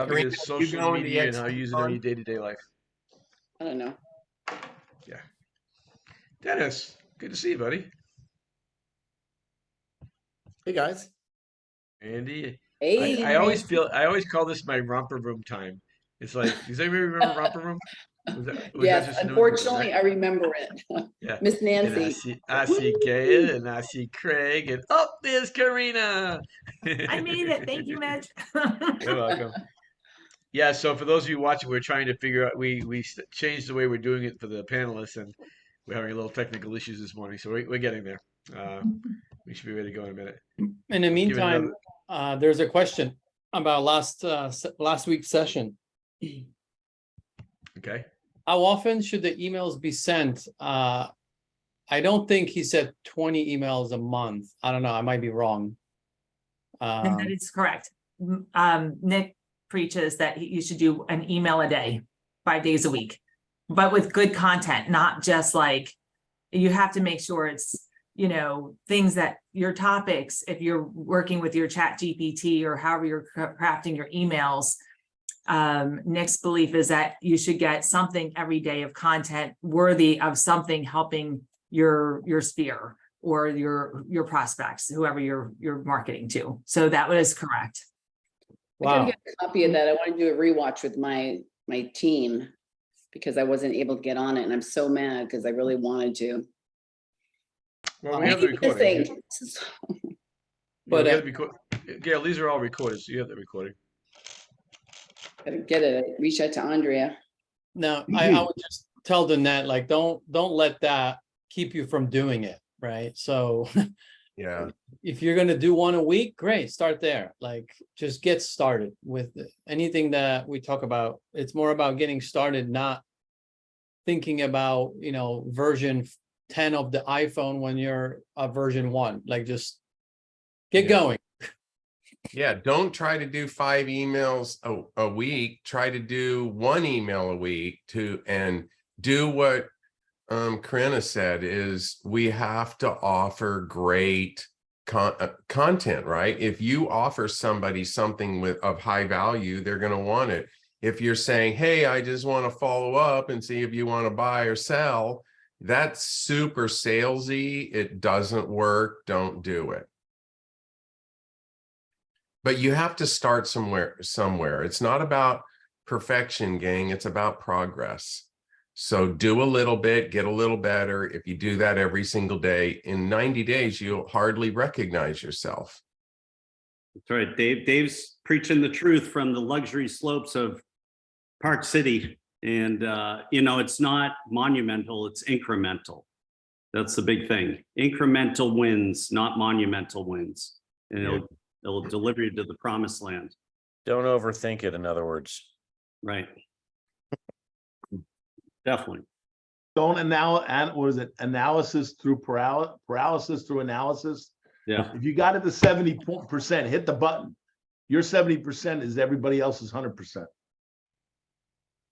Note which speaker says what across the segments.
Speaker 1: Topic
Speaker 2: Karina,
Speaker 1: is
Speaker 2: you
Speaker 1: social
Speaker 2: going to
Speaker 1: media
Speaker 2: the
Speaker 1: and how you use it in your day-to-day life.
Speaker 3: I don't know.
Speaker 1: Yeah. Dennis, good to see you, buddy.
Speaker 2: Hey guys.
Speaker 1: Andy.
Speaker 3: Hey,
Speaker 1: I always call this my romper room time. It's like, does anybody remember romper room? Was that
Speaker 3: yes,
Speaker 1: just
Speaker 3: unfortunately, I remember it.
Speaker 1: yeah.
Speaker 3: Miss
Speaker 1: And
Speaker 3: Nancy.
Speaker 1: I see Gail and I see Craig and oh, there's Karina.
Speaker 4: I made it. Thank you, Mitch.
Speaker 1: You're welcome. Yeah, so for those of you watching, we're trying to figure out. We changed the way we're doing it for the panelists, and we're having a little technical issues this morning. So we're getting there. We should be ready to go in a minute.
Speaker 5: In the meantime, there's a question about last week's session.
Speaker 1: Okay.
Speaker 5: How often should the emails be sent? I don't think he said 20 emails a month. I don't know. I might be wrong.
Speaker 4: And that is correct. Nick preaches that you should do an email a day, 5 days a week, but with good content, not just like, you have to make sure it's, things that your topics, if you're working with your chat GPT or however you're crafting your emails, Nick's belief is that you should get something every day of content worthy of something helping your sphere or your prospects, whoever you're marketing to. So that was correct.
Speaker 3: I gotta get a copy of that. I want to do a rewatch with my team because I wasn't able to get on it, and I'm so mad because I really wanted to.
Speaker 1: Well, we have the recording.
Speaker 5: But
Speaker 1: Gail, these are all recorded, so you have the recording.
Speaker 3: Gotta get it. I reached out to Andrea.
Speaker 5: No, I would just tell the net, like, don't let that keep you from doing it, right? So
Speaker 2: Yeah.
Speaker 5: if you're gonna do one a week, great, start there. Like, just get started with it. Anything that we talk about. It's more about getting started, not thinking about, version 10 of the iPhone when you're version 1. Like, just get going.
Speaker 2: Yeah, don't try to do 5 emails a week. Try to do 1 email a week and do what Karina said is we have to offer great content, right? If you offer somebody something of high value, they're going to want it. If you're saying, hey, I just want to follow up and see if you want to buy or sell, that's super salesy. It doesn't work. Don't do it. But you have to start somewhere. It's not about perfection, gang. It's about progress. So do a little bit, get a little better. If you do that every single day, in 90 days, you'll hardly recognize yourself.
Speaker 6: That's right. Dave's preaching the truth from the luxury slopes of Park City. And, it's not monumental, it's incremental. That's the big thing. Incremental wins, not monumental wins. And it'll deliver you to the promised land.
Speaker 7: Don't overthink it, in other words.
Speaker 6: Right. Definitely.
Speaker 8: Don't analysis through paralysis through analysis.
Speaker 6: Yeah.
Speaker 8: If you got it to 70%, hit the button. Your 70% is everybody else's 100%.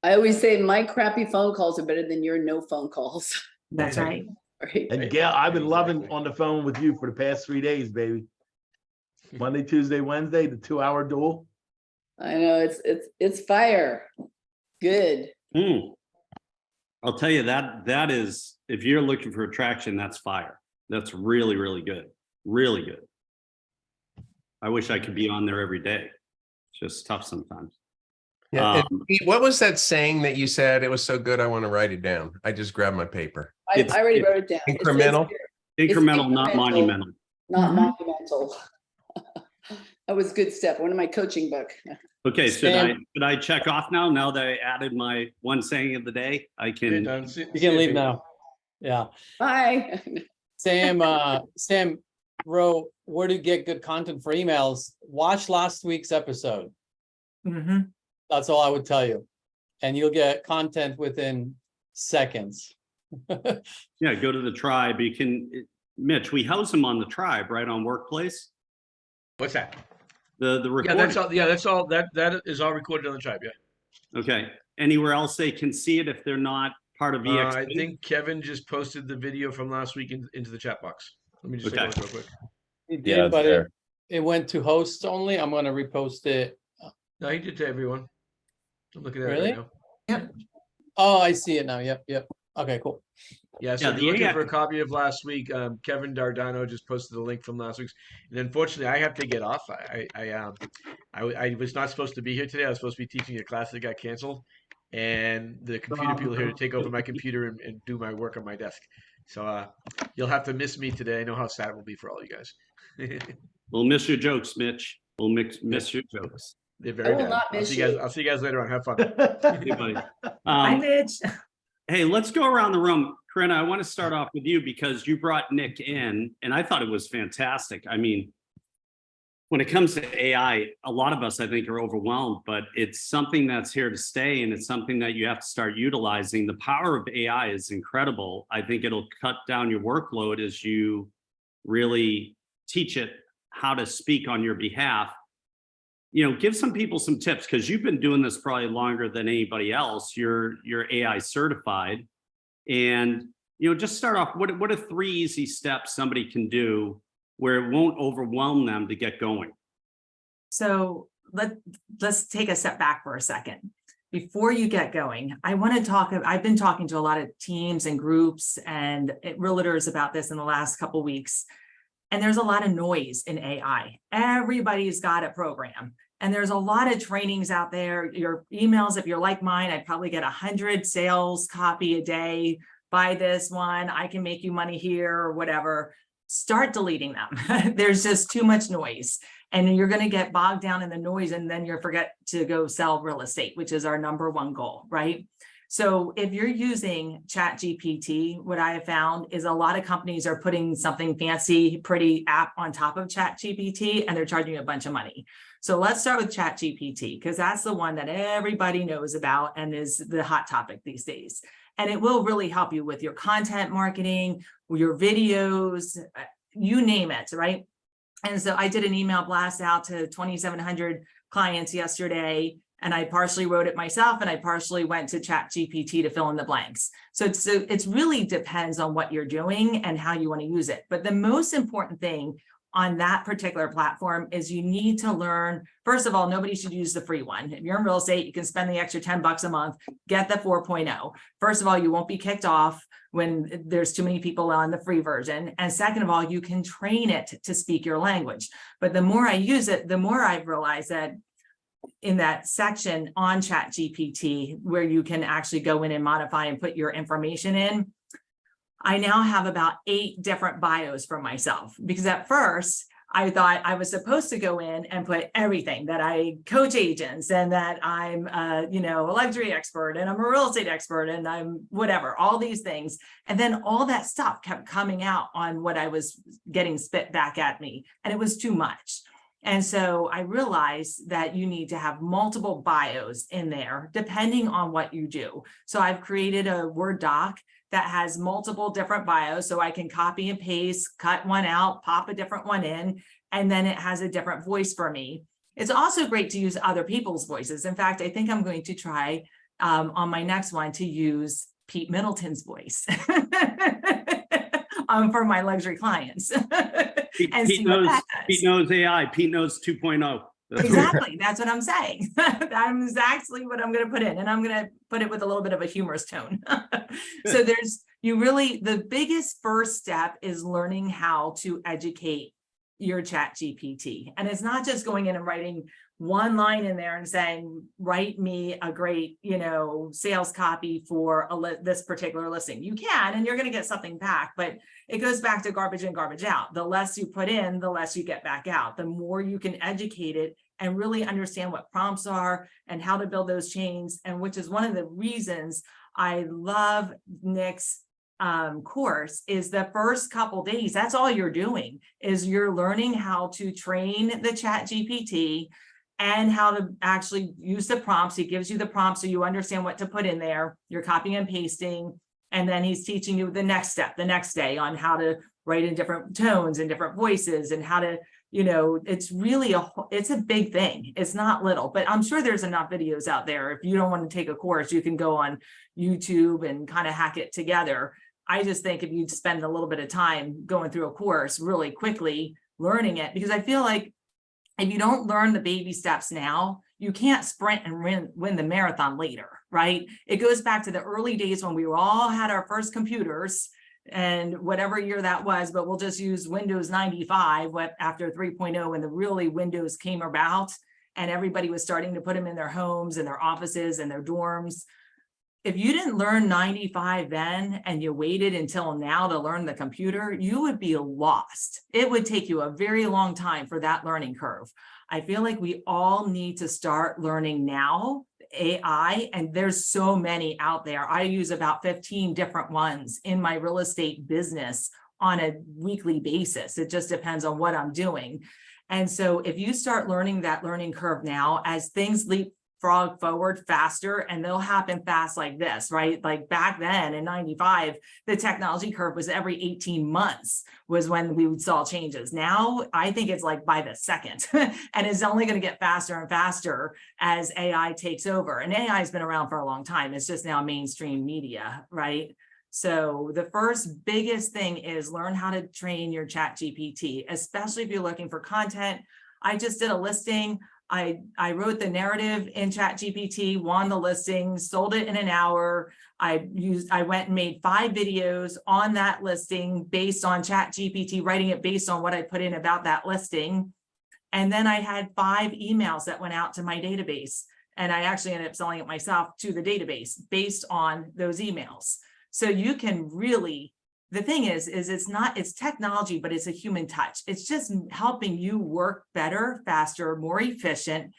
Speaker 3: I always say my crappy phone calls are better than your no phone calls.
Speaker 4: That's right.
Speaker 3: Right.
Speaker 8: And Gail, I've been loving on the phone with you for the past 3 days, baby. Monday, Tuesday, Wednesday, the 2-hour duel.
Speaker 3: I know it's fire. Good.
Speaker 6: I'll tell you that is, if you're looking for attraction, that's fire. That's really, really good. Really good. I wish I could be on there every day. It's just tough sometimes.
Speaker 2: Yeah. What was that saying that you said? It was so good, I want to write it down. I just grabbed my paper.
Speaker 3: I already wrote it down.
Speaker 2: Incremental?
Speaker 6: Incremental, not monumental.
Speaker 3: Not monumental. That was good stuff. One of my coaching book.
Speaker 6: Okay, should I check off now that I added my one saying of the day? I can.
Speaker 5: You can leave now. Yeah.
Speaker 3: Bye.
Speaker 5: Sam wrote, where to get good content for emails. Watch last week's episode.
Speaker 4: Mm-hmm.
Speaker 5: That's all I would tell you. And you'll get content within seconds.
Speaker 6: Yeah, go to the tribe. You can, Mitch, we house them on the tribe, right, on Workplace?
Speaker 1: What's that?
Speaker 6: The recording.
Speaker 1: That's all. That is all recorded on the tribe. Yeah.
Speaker 6: Okay. Anywhere else they can see it if they're not part of EXP?
Speaker 1: I think Kevin just posted the video from last week into the chat box. Let me just take a look real quick.
Speaker 5: It did, but it went to hosts only. I'm going to repost it
Speaker 1: No, he did to everyone. I'm looking at it
Speaker 5: Really?
Speaker 1: right now.
Speaker 5: Oh, I see it now. Yep, yep. Okay, cool.
Speaker 1: Yeah, so
Speaker 6: Yeah,
Speaker 1: if
Speaker 6: the
Speaker 1: you're looking
Speaker 6: AI
Speaker 1: for a copy of last week, Kevin Dardano just posted the link from last week's. And unfortunately, I have to get off. I was not supposed to be here today. I was supposed to be teaching a class that got canceled, and the computer people are here to take over my computer and do my work on my desk. So you'll have to miss me today. I know how sad it will be for all you guys.
Speaker 6: We'll miss your jokes, Mitch. We'll miss your jokes.
Speaker 1: They're
Speaker 3: I
Speaker 1: very
Speaker 3: will
Speaker 1: bad.
Speaker 3: not
Speaker 1: I'll
Speaker 3: miss
Speaker 1: see you guys.
Speaker 3: you.
Speaker 1: I'll see you guys later on. Have fun.
Speaker 6: Hey, buddy.
Speaker 4: Hi, Mitch.
Speaker 6: Hey, let's go around the room. Corinna, I want to start off with you because you brought Nick in, and I thought it was fantastic. I mean, when it comes to AI, a lot of us, I think, are overwhelmed, but it's something that's here to stay, and it's something that you have to start utilizing. The power of AI is incredible. I think it'll cut down your workload as you really teach it how to speak on your behalf. You know, give some people some tips, because you've been doing this probably longer than anybody else. You're AI certified, and just start off. What are 3 easy steps somebody can do where it won't overwhelm them to get going?
Speaker 4: So let's take a step back for a second. Before you get going, I want to talk. I've been talking to a lot of teams and groups and realtors about this in the last couple of weeks. And there's a lot of noise in AI. Everybody's got a program. And there's a lot of trainings out there. Your emails, if you're like mine, I'd probably get 100 sales copy a day. Buy this one, I can make you money here or whatever. Start deleting them. There's just too much noise. And you're going to get bogged down in the noise, and then you'll forget to go sell real estate, which is our #1 goal, right? So if you're using ChatGPT, what I have found is a lot of companies are putting something fancy, pretty app on top of ChatGPT, and they're charging you a bunch of money. So let's start with ChatGPT, because that's the one that everybody knows about and is the hot topic these days. And it will really help you with your content marketing, your videos, you name it, right? And so I did an email blast out to 2,700 clients yesterday, and I partially wrote it myself, and I partially went to ChatGPT to fill in the blanks. So it's really depends on what you're doing and how you want to use it. But the most important thing on that particular platform is you need to learn. First of all, nobody should use the free one. If you're in real estate, you can spend the extra $10 a month, get the 4.0. First of all, you won't be kicked off when there's too many people on the free version. And second of all, you can train it to speak your language. But the more I use it, the more I've realized that in that section on ChatGPT, where you can actually go in and modify and put your information in, I now have about 8 different bios for myself, because at first I thought I was supposed to go in and put everything, that I coach agents and that I'm a luxury expert and I'm a real estate expert and I'm whatever, all these things. And then all that stuff kept coming out on what I was getting spit back at me, and it was too much. And so I realized that you need to have multiple bios in there, depending on what you do. So I've created a Word doc that has multiple different bios, so I can copy and paste, cut one out, pop a different one in, and then it has a different voice for me. It's also great to use other people's voices. In fact, I think I'm going to try on my next one to use Pete Middleton's voice for my luxury clients.
Speaker 6: Pete knows AI. Pete knows 2.0.
Speaker 4: Exactly. That's what I'm saying. That's exactly what I'm going to put in. And I'm going to put it with a little bit of a humorous tone. So the biggest first step is learning how to educate your ChatGPT. And it's not just going in and writing one line in there and saying, write me a great, sales copy for this particular listing. You can, and you're going to get something back, but it goes back to garbage in, garbage out. The less you put in, the less you get back out. The more you can educate it and really understand what prompts are and how to build those chains. And which is one of the reasons I love Nick's course, is the first couple days. That's all you're doing, is you're learning how to train the ChatGPT and how to actually use the prompts. He gives you the prompts so you understand what to put in there. You're copying and pasting. And then he's teaching you the next step, the next day, on how to write in different tones and different voices, and how to, it's really it's a big thing. It's not little, but I'm sure there's enough videos out there. If you don't want to take a course, you can go on YouTube and kind of hack it together. I just think if you spend a little bit of time going through a course really quickly, learning it, because I feel like if you don't learn the baby steps now, You can't sprint and win the marathon later, right? It goes back to the early days when we all had our first computers and whatever year that was, but we'll just use Windows 95 after 3.0 when the really Windows came about and everybody was starting to put them in their homes and their offices and their dorms. If you didn't learn 95 then and you waited until now to learn the computer, you would be lost. It would take you a very long time for that learning curve. I feel like we all need to start learning now, AI, and there's so many out there. I use about 15 different ones in my real estate business on a weekly basis. It just depends on what I'm doing. And so if you start learning that learning curve now, as things leapfrog forward faster, and they'll happen fast like this, right? Like back then in 95, the technology curve was every 18 months was when we saw changes. Now, I think it's like by the second, and it's only going to get faster and faster as AI takes over. And AI has been around for a long time. It's just now mainstream media, right? So the first biggest thing is learn how to train your ChatGPT, especially if you're looking for content. I just did a listing. I wrote the narrative in ChatGPT, won the listing, sold it in an hour. I went and made 5 videos on that listing based on ChatGPT, writing it based on what I put in about that listing. And then I had 5 emails that went out to my database. And I actually ended up selling it myself to the database based on those emails. So you can really, the thing is it's technology, but it's a human touch. It's just helping you work better, faster, more efficient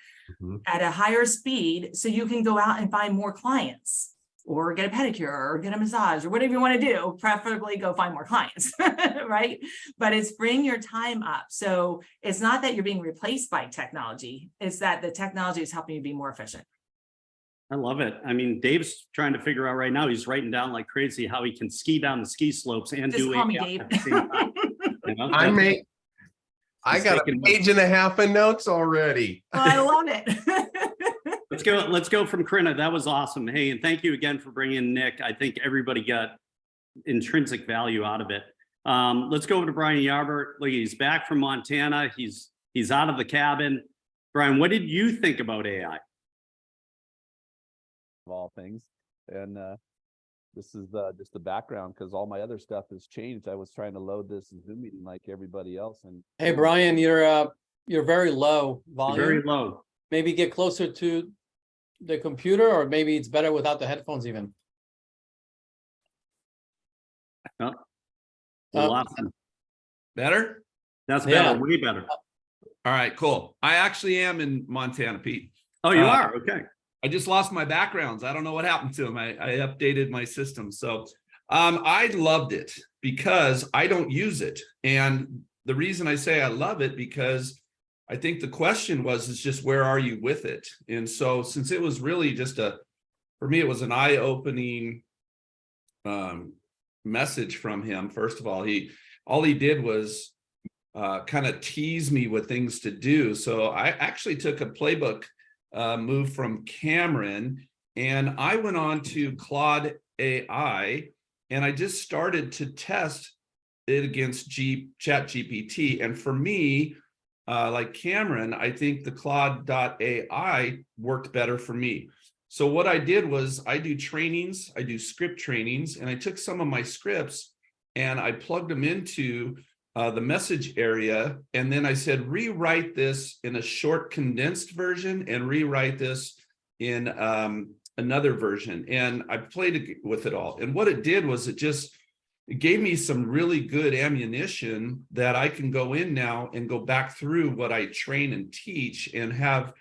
Speaker 4: at a higher speed. So you can go out and find more clients or get a pedicure or get a massage or whatever you want to do, preferably go find more clients, right? But it's freeing your time up. So it's not that you're being replaced by technology. It's that the technology is helping you be more efficient.
Speaker 6: I love it. I mean, Dave's trying to figure out right now, he's writing down like crazy how he can ski down the ski slopes and
Speaker 4: Just
Speaker 6: do
Speaker 4: call me
Speaker 6: AI
Speaker 4: Dave.
Speaker 6: at the same time. You know?
Speaker 2: I
Speaker 6: He's
Speaker 2: got a
Speaker 6: taking
Speaker 2: page and a half of notes already.
Speaker 4: Well, I love it.
Speaker 6: Let's go from Corinna. That was awesome. Hey, and thank you again for bringing in Nick. I think everybody got intrinsic value out of it. Let's go over to Brian Yarbert. Look, he's back from Montana. He's out of the cabin. Brian, what did you think about AI?
Speaker 9: Of all things, and this is just the background because all my other stuff has changed. I was trying to load this Zoom meeting like everybody else, and
Speaker 5: Hey, Brian, you're very low volume.
Speaker 6: Very low.
Speaker 5: Maybe get closer to the computer, or maybe it's better without the headphones even.
Speaker 6: Oh, we lost him.
Speaker 10: Better?
Speaker 6: That's better.
Speaker 5: Yeah.
Speaker 6: Way better.
Speaker 10: All right, cool. I actually am in Montana, Pete.
Speaker 6: Oh, you are? Okay.
Speaker 10: I just lost my backgrounds. I don't know what happened to them. I updated my system. So I loved it because I don't use it. And the reason I say I love it, because I think the question is just where are you with it? And so since it was really just for me, it was an eye-opening message from him. First of all, all he did was kind of tease me with things to do. So I actually took a playbook move from Cameron, and I went on to Claude AI, and I just started to test it against ChatGPT. And for me, like Cameron, I think the Claude.ai worked better for me. So what I did was I do script trainings, and I took some of my scripts and I plugged them into the message area. And then I said, rewrite this in a short condensed version and rewrite this in another version. And I played with it all. And what it did was it gave me some really good ammunition that I can go in now and go back through what I train and teach and have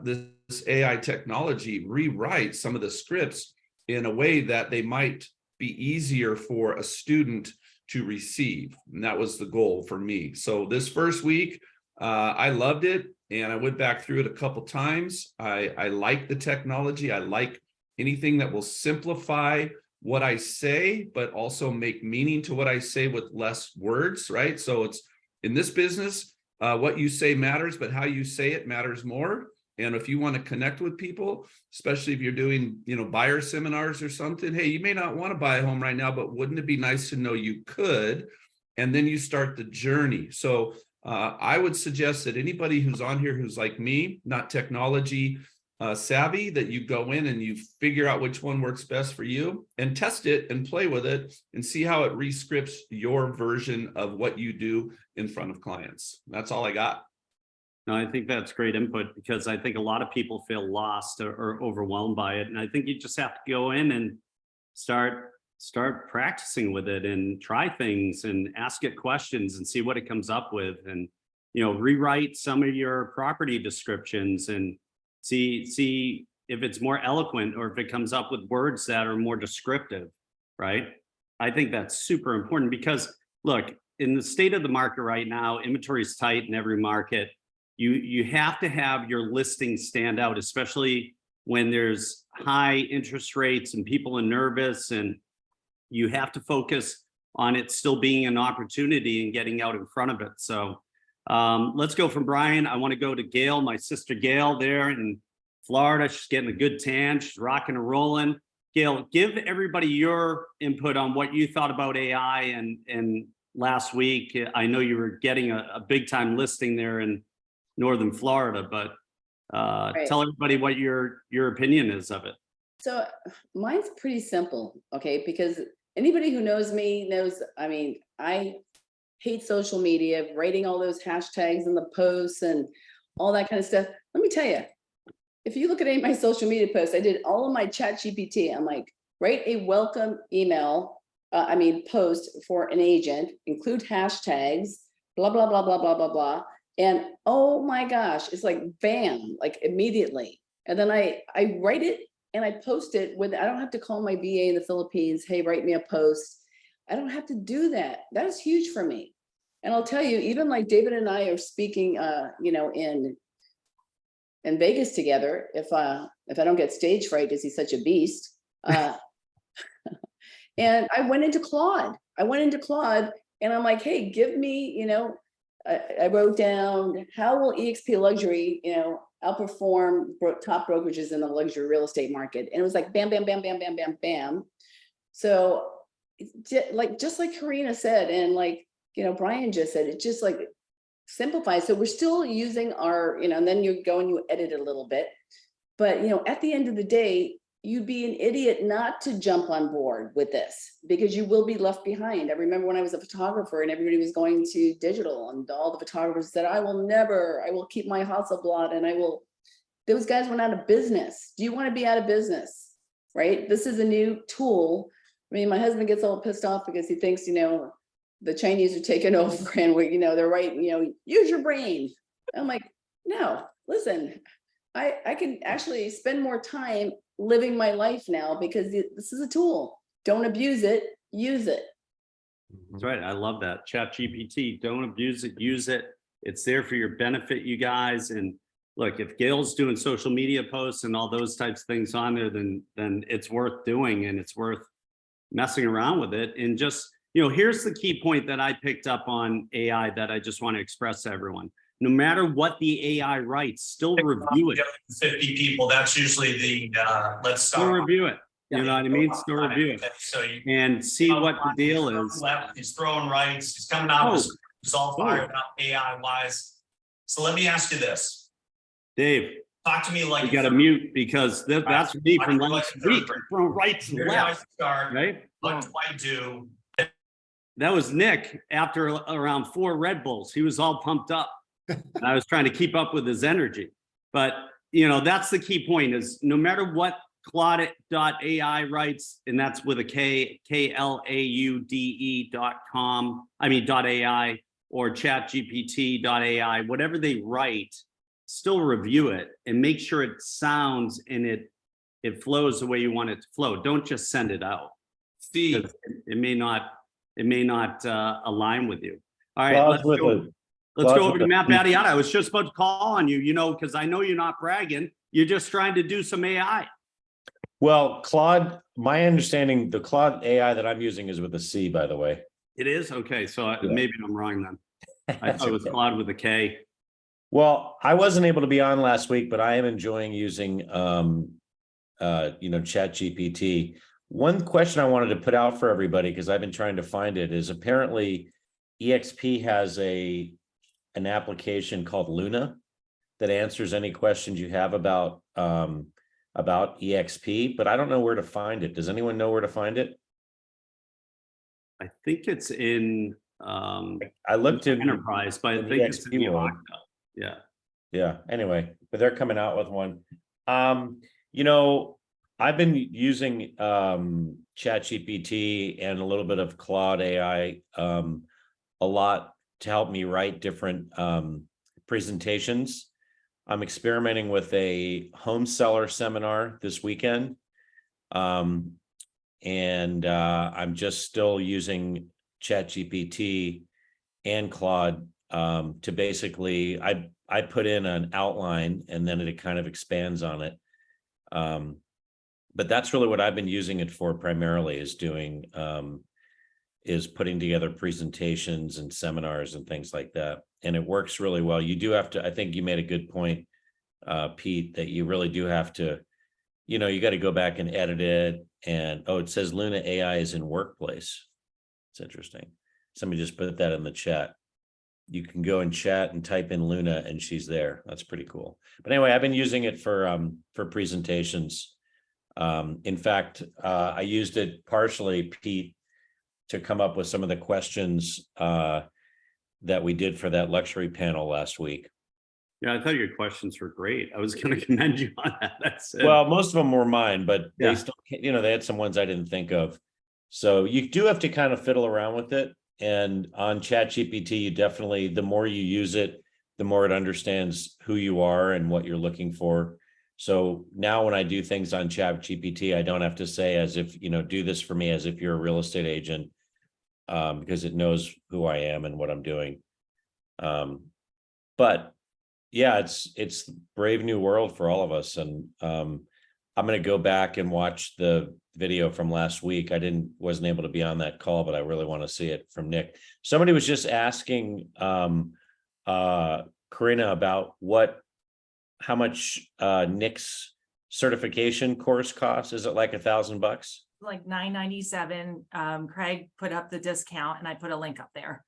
Speaker 10: this AI technology rewrite some of the scripts in a way that they might be easier for a student to receive. And that was the goal for me. So this first week, I loved it. And I went back through it a couple times. I like the technology. I like anything that will simplify what I say, but also make meaning to what I say with less words, right? So it's in this business, what you say matters, but how you say it matters more. And if you want to connect with people, especially if you're doing, buyer seminars or something, hey, you may not want to buy a home right now, but wouldn't it be nice to know you could? And then you start the journey. So I would suggest that anybody who's on here who's like me, not technology savvy, that you go in and you figure out which one works best for you and test it and play with it and see how it rescripts your version of what you do in front of clients. That's all I got.
Speaker 6: No, I think that's great input because I think a lot of people feel lost or overwhelmed by it. And I think you just have to go in and start practicing with it and try things and ask it questions and see what it comes up with. And, rewrite some of your property descriptions and see if it's more eloquent or if it comes up with words that are more descriptive, right? I think that's super important because look, in the state of the market right now, inventory is tight in every market. You have to have your listing stand out, especially when there's high interest rates and people are nervous, and you have to focus on it still being an opportunity and getting out in front of it. So let's go from Brian. I want to go to Gail, my sister Gail there in Florida. She's getting a good tan. She's rocking and rolling. Gail, give everybody your input on what you thought about AI and last week. I know you were getting a big time listing there in Northern Florida, but
Speaker 3: Right.
Speaker 6: tell everybody what your opinion is of it.
Speaker 3: So mine's pretty simple, okay? Because anybody who knows me knows, I hate social media, writing all those hashtags and the posts and all that kind of stuff. Let me tell you, if you look at any of my social media posts, I did all of my chat GPT. I'm like, write a welcome email, post for an agent, include hashtags, blah, blah, blah, blah, blah, blah, blah. And oh my gosh, it's like bam, like immediately. And then I write it and I post it with, I don't have to call my VA in the Philippines, hey, write me a post. I don't have to do that. That is huge for me. And I'll tell you, even like David and I are speaking, in Vegas together, if I don't get stage fright, because he's such a beast. And I went into Claude and I'm like, hey, give me, I wrote down, how will EXP Luxury, outperform top brokerages in the luxury real estate market? And it was like, bam, bam, bam, bam, bam, bam, bam. So just like Karina said, and Brian just said, it just like simplifies. So we're still using our, and then you go and you edit it a little bit. But, at the end of the day, you'd be an idiot not to jump on board with this because you will be left behind. I remember when I was a photographer and everybody was going to digital and all the photographers said, I will keep my Hasselblad and those guys went out of business. Do you want to be out of business? Right? This is a new tool. My husband gets all pissed off because he thinks, the Chinese are taking over and they're right, use your brain. I'm like, no, listen, I can actually spend more time living my life now because this is a tool. Don't abuse it, use it.
Speaker 6: That's right. I love that. Chat GPT, don't abuse it, use it. It's there for your benefit, you guys. And look, if Gail's doing social media posts and all those types of things on there, then it's worth doing and it's worth messing around with it. And just, here's the key point that I picked up on AI that I just want to express to everyone. No matter what the AI writes, still review it.
Speaker 11: 50 people, that's usually the, let's start.
Speaker 6: Still review it. You know what I mean? Still review it.
Speaker 11: So
Speaker 6: and see what the deal is.
Speaker 11: Left, he's throwing rights, he's coming out, he's all fired up AI wise. So let me ask you this.
Speaker 6: Dave.
Speaker 11: Talk to me like
Speaker 6: you got to mute because that's me from last week. Throwing rights and left. Right?
Speaker 11: What do I do?
Speaker 6: That was Nick after around 4 Red Bulls. He was all pumped up. I was trying to keep up with his energy. But, that's the key point is no matter what Claude.ai writes, and that's with a KLAUDE.com, .ai or ChatGPT.ai, whatever they write, still review it and make sure it sounds and it flows the way you want it to flow. Don't just send it out.
Speaker 10: Steve,
Speaker 6: it may not align with you. All right, let's go over to Matt Battiata. I was just about to call on you, because I know you're not bragging. You're just trying to do some AI.
Speaker 7: Well, Claude, my understanding, the Claude AI that I'm using is with a C, by the way.
Speaker 6: It is? Okay, so maybe I'm wrong then. I thought it was Claude with a K.
Speaker 7: Well, I wasn't able to be on last week, but I am enjoying using, Chat GPT. One question I wanted to put out for everybody, because I've been trying to find it, is apparently EXP has a an application called Luna that answers any questions you have about EXP, but I don't know where to find it. Does anyone know where to find it?
Speaker 6: I think it's in
Speaker 7: I looked in
Speaker 6: Enterprise, but I
Speaker 7: in
Speaker 6: think it's in
Speaker 7: EXP
Speaker 6: the
Speaker 7: world.
Speaker 6: Okta. Yeah.
Speaker 7: Yeah, anyway, but they're coming out with one. You know, I've been using ChatGPT and a little bit of Claude AI a lot to help me write different presentations. I'm experimenting with a home seller seminar this weekend. And I'm just still using ChatGPT and Claude to basically, I put in an outline and then it kind of expands on it. But that's really what I've been using it for primarily, is doing, is putting together presentations and seminars and things like that. And it works really well. You do have to, I think you made a good point, Pete, that you really do have to, you know, you got to go back and edit it. And, oh, it says Luna AI is in Workplace. It's interesting. Somebody just put that in the chat. You can go and chat and type in Luna and she's there. That's pretty cool. But anyway, I've been using it for presentations. In fact, I used it partially, Pete, to come up with some of the questions that we did for that luxury panel last week.
Speaker 6: Yeah, I thought your questions were great. I was going to commend you on that. That's it.
Speaker 7: Well, most of them were mine, but
Speaker 6: Yeah.
Speaker 7: they still, you know, they had some ones I didn't think of. So you do have to kind of fiddle around with it. And on ChatGPT, you definitely, the more you use it, the more it understands who you are and what you're looking for. So now when I do things on ChatGPT, I don't have to say as if, you know, do this for me as if you're a real estate agent, because it knows who I am and what I'm doing. But yeah, it's brave new world for all of us. And I'm going to go back and watch the video from last week. I wasn't able to be on that call, but I really want to see it from Nick. Somebody was just asking Karina about how much Nick's certification course costs. Is it like $1,000?
Speaker 4: Like $9.97. Craig put up the discount and I put a link up there.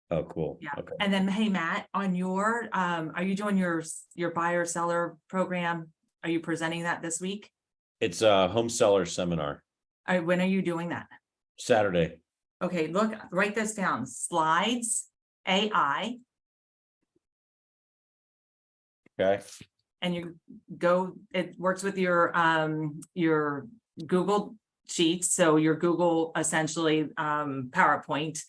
Speaker 7: Oh, cool.
Speaker 4: Yeah.
Speaker 7: Okay.
Speaker 4: And then, hey, Matt, on your, are you doing your buyer seller program? Are you presenting that this week?
Speaker 7: It's a home seller seminar.
Speaker 4: When are you doing that?
Speaker 7: Saturday.
Speaker 4: Okay, look, write this down. Slides AI.
Speaker 7: Okay.
Speaker 4: And you go, it works with your Google Sheets. So your Google essentially PowerPoint,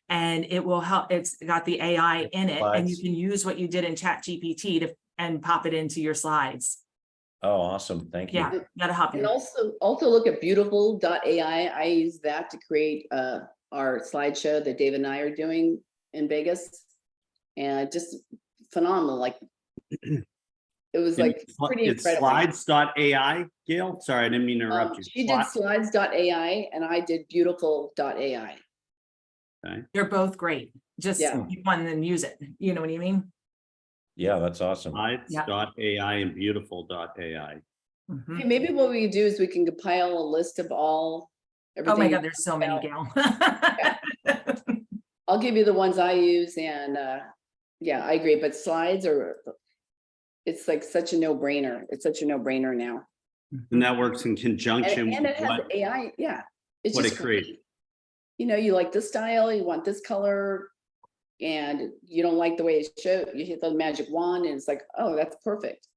Speaker 4: and it will help. It's got the AI in it, and you can use what you did in ChatGPT and pop it into your slides.
Speaker 7: Oh, awesome. Thank you.
Speaker 4: Yeah, that'll help
Speaker 3: And
Speaker 4: you.
Speaker 3: also look at beautiful.ai. I use that to create our slideshow that Dave and I are doing in Vegas. And just phenomenal. Like it was like pretty
Speaker 6: it's
Speaker 3: incredible.
Speaker 6: slides.ai, Gail. Sorry, I didn't mean to interrupt you.
Speaker 3: She did slides.ai and I did beautiful.ai.
Speaker 6: Okay.
Speaker 4: They're both great. Just
Speaker 3: Yeah.
Speaker 4: pick one and use it. You know what I mean?
Speaker 7: Yeah, that's awesome.
Speaker 6: Slides.ai and beautiful.ai.
Speaker 4: Mhm.
Speaker 3: Okay, maybe what we do is we can compile a list of all.
Speaker 4: Oh my
Speaker 3: everything
Speaker 4: God, there's so many,
Speaker 3: about.
Speaker 4: Gail.
Speaker 3: I'll give you the ones I use and yeah, I agree. But slides it's like such a no-brainer. It's such a no-brainer now.
Speaker 6: And that works in conjunction
Speaker 3: And
Speaker 6: with
Speaker 3: it has
Speaker 6: what,
Speaker 3: AI, yeah. It's
Speaker 6: what
Speaker 3: just
Speaker 6: it creates.
Speaker 3: great. You know, you like this style, you want this color, and you don't like the way it showed, you hit the magic wand and it's like, oh, that's perfect.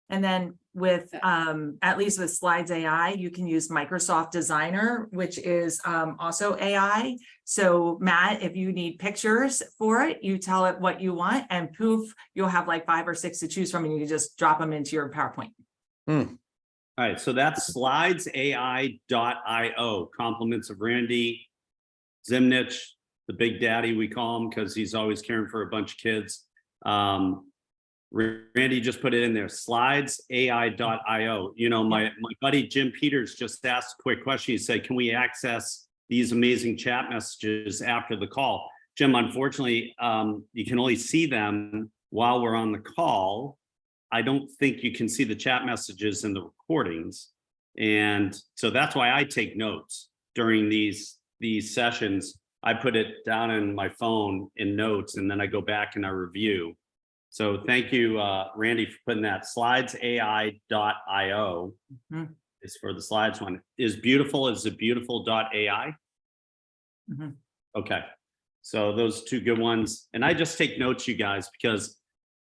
Speaker 4: And then with, at least with Slides AI, you can use Microsoft Designer, which is also AI. So Matt, if you need pictures for it, you tell it what you want and poof, you'll have like 5 or 6 to choose from and you can just drop them into your PowerPoint.
Speaker 6: All right, so that's slidesai.io, compliments of Randy Zimnich, the big daddy we call him because he's always caring for a bunch of kids. Randy just put it in there, slidesai.io. You know, my buddy Jim Peters just asked a quick question. He said, can we access these amazing chat messages after the call? Jim, unfortunately, you can only see them while we're on the call. I don't think you can see the chat messages in the recordings. And so that's why I take notes during these sessions. I put it down in my phone in notes, and then I go back and I review. So thank you, Randy, for putting that. Slidesai.io
Speaker 4: Mhm.
Speaker 6: is for the slides one. Is it beautiful.ai?
Speaker 4: Mhm.
Speaker 6: Okay. So those two good ones. And I just take notes, you guys, because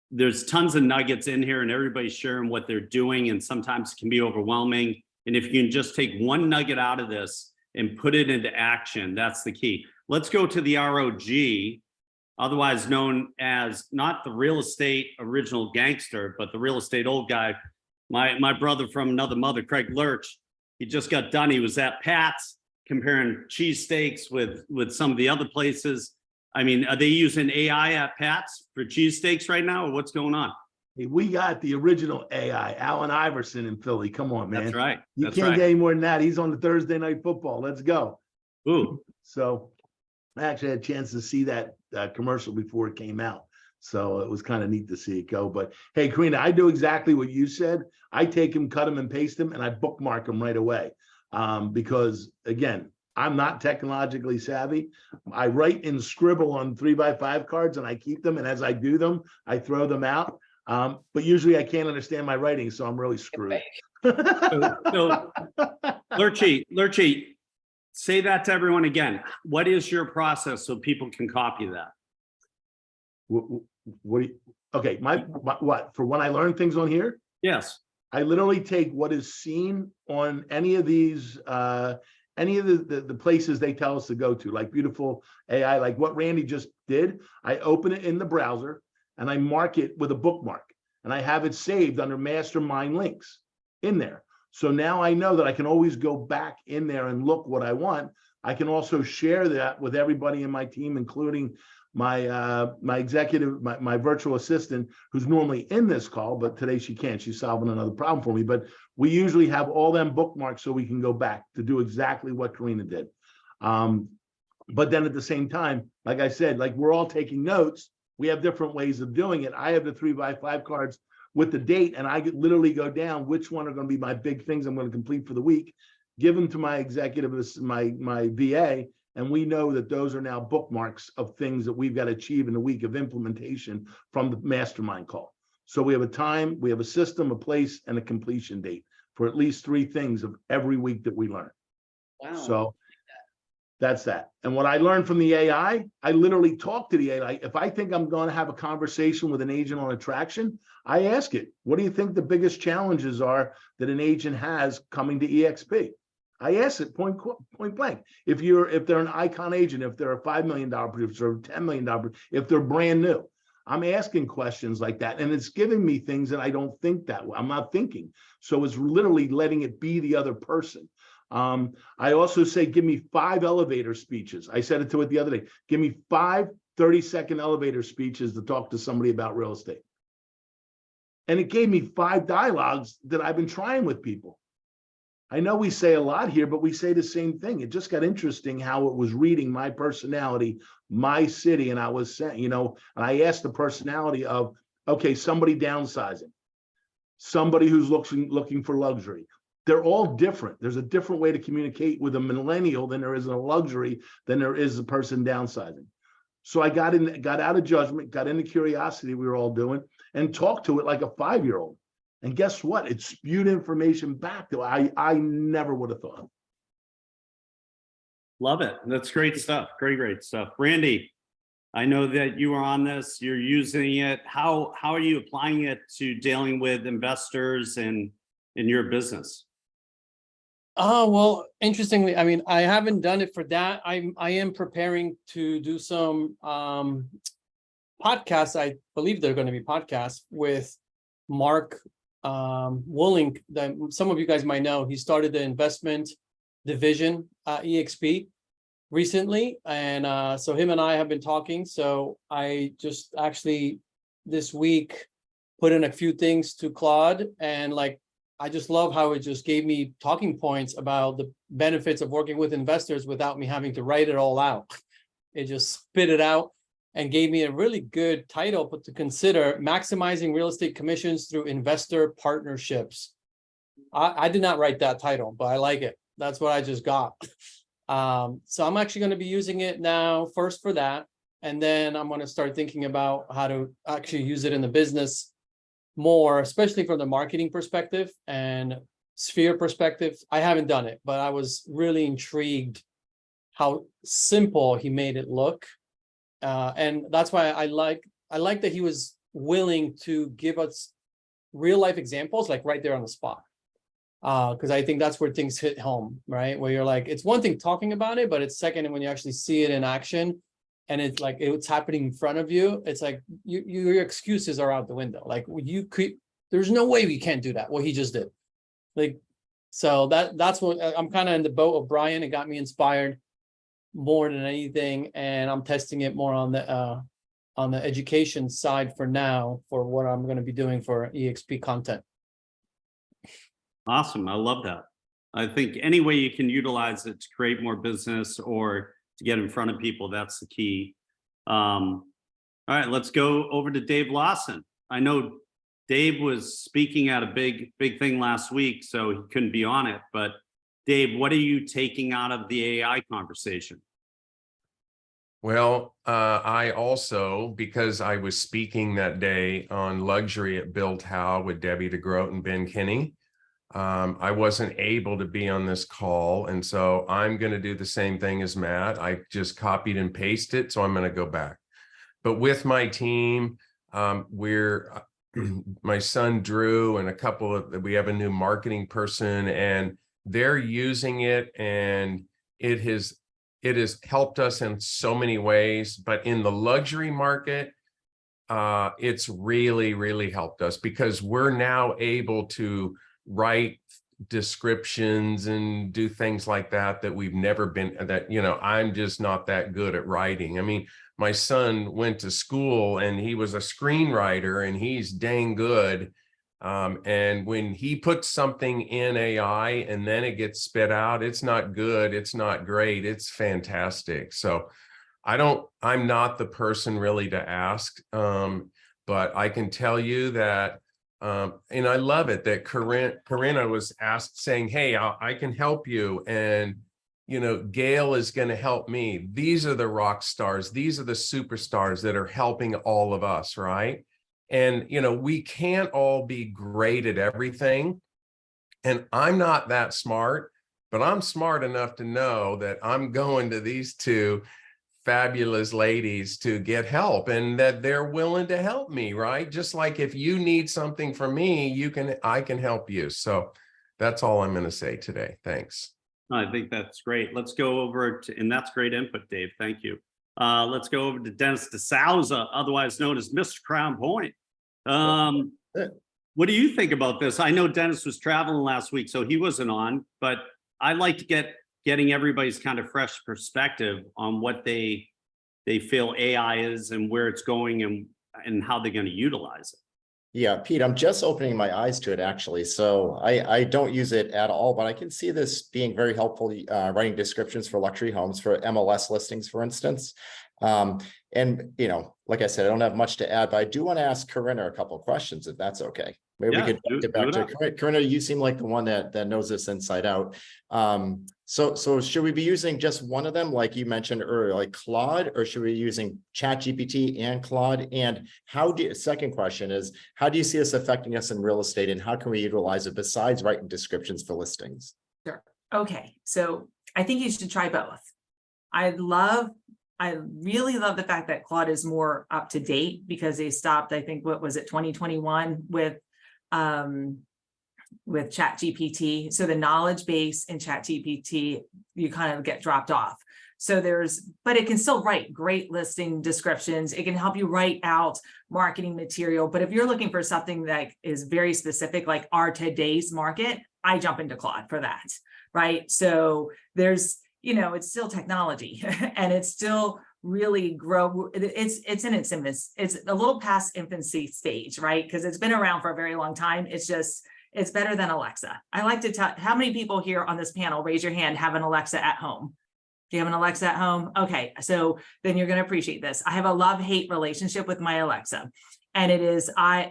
Speaker 6: there's tons of nuggets in here and everybody's sharing what they're doing. And sometimes it can be overwhelming. And if you can just take one nugget out of this and put it into action, that's the key. Let's go to the ROG, otherwise known as not the real estate original gangster, but the real estate old guy. My brother from another mother, Craig Lurch, he just got done. He was at Pat's comparing cheesesteaks with some of the other places. I mean, are they using AI at Pat's for cheesesteaks right now, or what's going on?
Speaker 8: Hey, we got the original AI, Allen Iverson in Philly. Come on, man.
Speaker 6: That's right.
Speaker 8: You
Speaker 6: That's
Speaker 8: can't
Speaker 6: right.
Speaker 8: get any more than that. He's on the Thursday Night Football. Let's go.
Speaker 6: Ooh,
Speaker 8: So I actually had a chance to see that commercial before it came out. So it was kind of neat to see it go. But hey, Karina, I do exactly what you said. I take them, cut them, and paste them, and I bookmark them right away. Because again, I'm not technologically savvy. I write and scribble on 3x5 cards and I keep them. And as I do them, I throw them out. But usually I can't understand my writing, so I'm really screwed.
Speaker 6: so Lurchy, say that to everyone again. What is your process so people can copy that?
Speaker 8: What do you, okay, my what? For when I learn things on here?
Speaker 6: Yes.
Speaker 8: I literally take what is seen on any of these, any of the places they tell us to go to, like Beautiful AI, like what Randy just did. I open it in the browser and I mark it with a bookmark and I have it saved under mastermind links in there. So now I know that I can always go back in there and look what I want. I can also share that with everybody in my team, including my my executive, my virtual assistant, who's normally in this call, but today she can't. She's solving another problem for me. But we usually have all them bookmarks so we can go back to do exactly what Karina did. But then at the same time, like I said, like we're all taking notes. We have different ways of doing it. I have the 3x5 cards with the date, and I literally go down which one are going to be my big things I'm going to complete for the week, give them to my executive, my VA, and we know that those are now bookmarks of things that we've got to achieve in the week of implementation from the mastermind call. So we have a time, we have a system, a place, and a completion date for at least 3 things of every week that we learn.
Speaker 3: Wow.
Speaker 8: So that's that. And what I learned from the AI, I literally talk to the AI. If I think I'm going to have a conversation with an agent on attraction, I ask it, what do you think the biggest challenges are that an agent has coming to EXP? I ask it point blank. If they're an icon agent, if they're a $5 million producer, or $10 million, if they're brand new, I'm asking questions like that. And it's giving me things that I don't think that way. I'm not thinking. So it's literally letting it be the other person. I also say, give me 5 elevator speeches. I said it to it the other day. Give me 5 30-second elevator speeches to talk to somebody about real estate. And it gave me 5 dialogues that I've been trying with people. I know we say a lot here, but we say the same thing. It just got interesting how it was reading my personality, my city. And I was saying, and I asked the personality of, okay, somebody downsizing, somebody who's looking for luxury. They're all different. There's a different way to communicate with a millennial than there is in a luxury, than there is a person downsizing. So I got out of judgment, got into curiosity we were all doing, and talked to it like a 5-year-old. And guess what? It spewed information back that I never would have thought.
Speaker 6: Love it. That's great stuff. Great stuff. Randy, I know that you are on this, you're using it. How are you applying it to dealing with investors and in your business?
Speaker 5: Oh, well, interestingly, I mean, I haven't done it for that. I am preparing to do some podcasts. I believe they're going to be podcasts with Mark Wooling, that some of you guys might know. He started the investment division at EXP recently, and so him and I have been talking. So I just actually this week put in a few things to Claude, and I just love how it just gave me talking points about the benefits of working with investors without me having to write it all out. It just spit it out and gave me a really good title to consider: maximizing real estate commissions through investor partnerships. I did not write that title, but I like it. That's what I just got. So I'm actually going to be using it now first for that. And then I'm going to start thinking about how to actually use it in the business more, especially from the marketing perspective and sphere perspective. I haven't done it, but I was really intrigued how simple he made it look. And that's why I like that he was willing to give us real life examples, like right there on the spot. Because I think that's where things hit home, right? Where you're like, it's one thing talking about it, but it's second when you actually see it in action, and it's like it's happening in front of you. It's like your excuses are out the window. Like you could, there's no way we can't do that. What he just did, like, so that's what I'm kind of in the boat of Brian. It got me inspired more than anything, and I'm testing it more on the education side for now for what I'm going to be doing for EXP content.
Speaker 6: Awesome. I love that. I think any way you can utilize it to create more business or to get in front of people, that's the key. All right, let's go over to Dave Lawson. I know Dave was speaking at a big thing last week, so he couldn't be on it. But Dave, what are you taking out of the AI conversation?
Speaker 2: Well, I also, because I was speaking that day on luxury at Build How with Debbie DeGroat and Ben Kinney, I wasn't able to be on this call. And so I'm going to do the same thing as Matt. I just copied and pasted it. So I'm going to go back. But with my team, my son Drew and a couple of, we have a new marketing person, and they're using it, and it has helped us in so many ways. But in the luxury market, it's really helped us, because we're now able to write descriptions and do things like that we've never been, I'm just not that good at writing. I mean, my son went to school and he was a screenwriter, and he's dang good. And when he puts something in AI and then it gets spit out, it's not good, it's not great, it's fantastic. So I'm not the person really to ask, but I can tell you that, and I love it that Corinna was asked, saying, hey, I can help you. And, Gail is going to help me. These are the rock stars. These are the superstars that are helping all of us, right? And, we can't all be great at everything. And I'm not that smart, but I'm smart enough to know that I'm going to these two fabulous ladies to get help, and that they're willing to help me, right? Just like if you need something from me, I can help you. So that's all I'm going to say today. Thanks.
Speaker 6: I think that's great. Let's go over to, and that's great input, Dave. Thank you. Let's go over to Dennis DeSouza, otherwise known as Mr. Crown Point. What do you think about this? I know Dennis was traveling last week, so he wasn't on, but I like to getting everybody's kind of fresh perspective on what they feel AI is and where it's going and how they're going to utilize it.
Speaker 12: Yeah, Pete, I'm just opening my eyes to it, actually. So I don't use it at all, but I can see this being very helpful, writing descriptions for luxury homes, for MLS listings, for instance. And, like I said, I don't have much to add, but I do want to ask Corinna a couple of questions, if that's okay. Maybe we could get back to Corinna. You seem like the one that knows this inside out. So should we be using just one of them, like you mentioned earlier, like Claude, or should we be using ChatGPT and Claude? And second question is, how do you see this affecting us in real estate, and how can we utilize it besides writing descriptions for listings?
Speaker 4: Sure. Okay. So I think you should try both. I really love the fact that Claude is more up to date, because they stopped, I think, what was it, 2021 with ChatGPT. So the knowledge base in ChatGPT, you kind of get dropped off. So but it can still write great listing descriptions. It can help you write out marketing material. But if you're looking for something that is very specific, like our today's market, I jump into Claude for that, right? So it's still technology and it's still really it's in its infancy. It's a little past infancy stage, right? Because it's been around for a very long time. It's better than Alexa. I like to tell, how many people here on this panel, raise your hand, have an Alexa at home? Do you have an Alexa at home? Okay, so then you're going to appreciate this. I have a love-hate relationship with my Alexa. And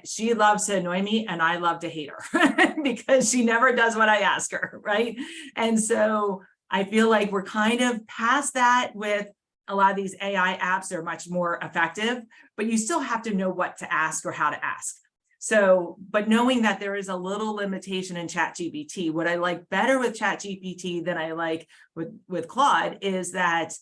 Speaker 4: she loves to annoy me and I love to hate her because she never does what I ask her, right? And so I feel like we're kind of past that with a lot of these AI apps. They're much more effective, but you still have to know what to ask or how to ask. So, but knowing that there is a little limitation in ChatGPT, what I like better with ChatGPT than I like with Claude is that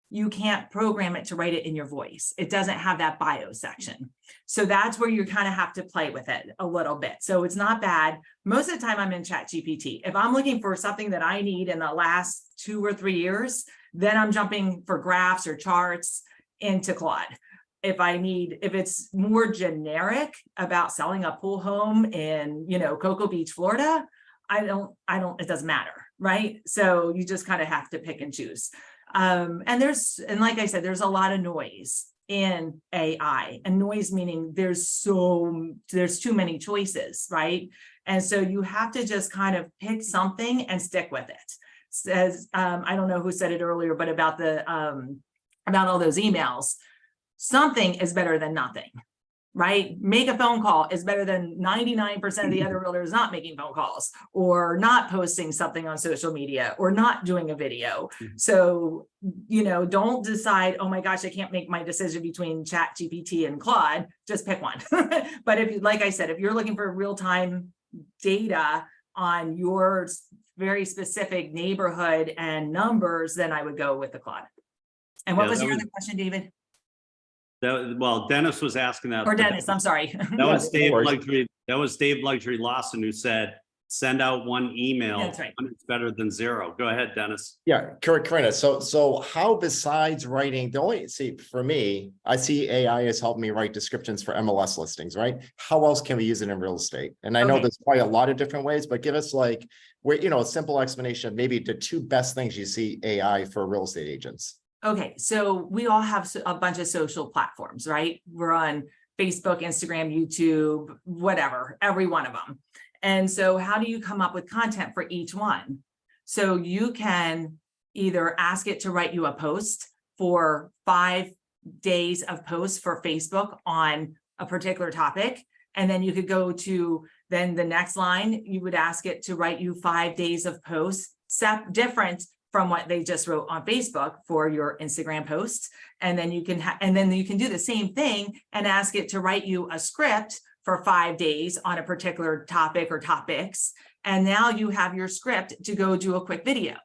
Speaker 4: you can't program it to write it in your voice. It doesn't have that bio section. So that's where you kind of have to play with it a little bit. So it's not bad. Most of the time I'm in ChatGPT. If I'm looking for something that I need in the last 2 or 3 years, then I'm jumping for graphs or charts into Claude. If it's more generic about selling a pool home in, Cocoa Beach, Florida, it doesn't matter, right? So you just kind of have to pick and choose. And like I said, there's a lot of noise in AI, and noise meaning there's too many choices, right? And so you have to just kind of pick something and stick with it. Says, I don't know who said it earlier, but about about all those emails, something is better than nothing, right? Make a phone call is better than 99% of the other realtors not making phone calls, or not posting something on social media, or not doing a video. So, don't decide, oh my gosh, I can't make my decision between ChatGPT and Claude, just pick one. But like I said, if you're looking for real-time data on your very specific neighborhood and numbers, then I would go with the Claude. And what was your other question, David?
Speaker 6: Well, Dennis was asking that.
Speaker 4: Or Dennis, I'm sorry.
Speaker 6: That was Dave Luxury. That was Dave Luxury Lawson who said, send out one email.
Speaker 4: That's right.
Speaker 6: It's better than 0. Go ahead, Dennis.
Speaker 12: Yeah, Corinna. So how, besides writing, for me, I see AI has helped me write descriptions for MLS listings, right? How else can we use it in real estate? And I know there's probably a lot of different ways, but give us a simple explanation of maybe the 2 best things you see AI for real estate agents.
Speaker 4: Okay, so we all have a bunch of social platforms, right? We're on Facebook, Instagram, YouTube, whatever, every one of them. And so how do you come up with content for each one? So you can either ask it to write you a post for 5 days of posts for Facebook on a particular topic. And then you could go to then the next line, you would ask it to write you 5 days of posts, different from what they just wrote on Facebook for your Instagram posts. And then you can do the same thing and ask it to write you a script for 5 days on a particular topic or topics. And now you have your script to go do a quick video.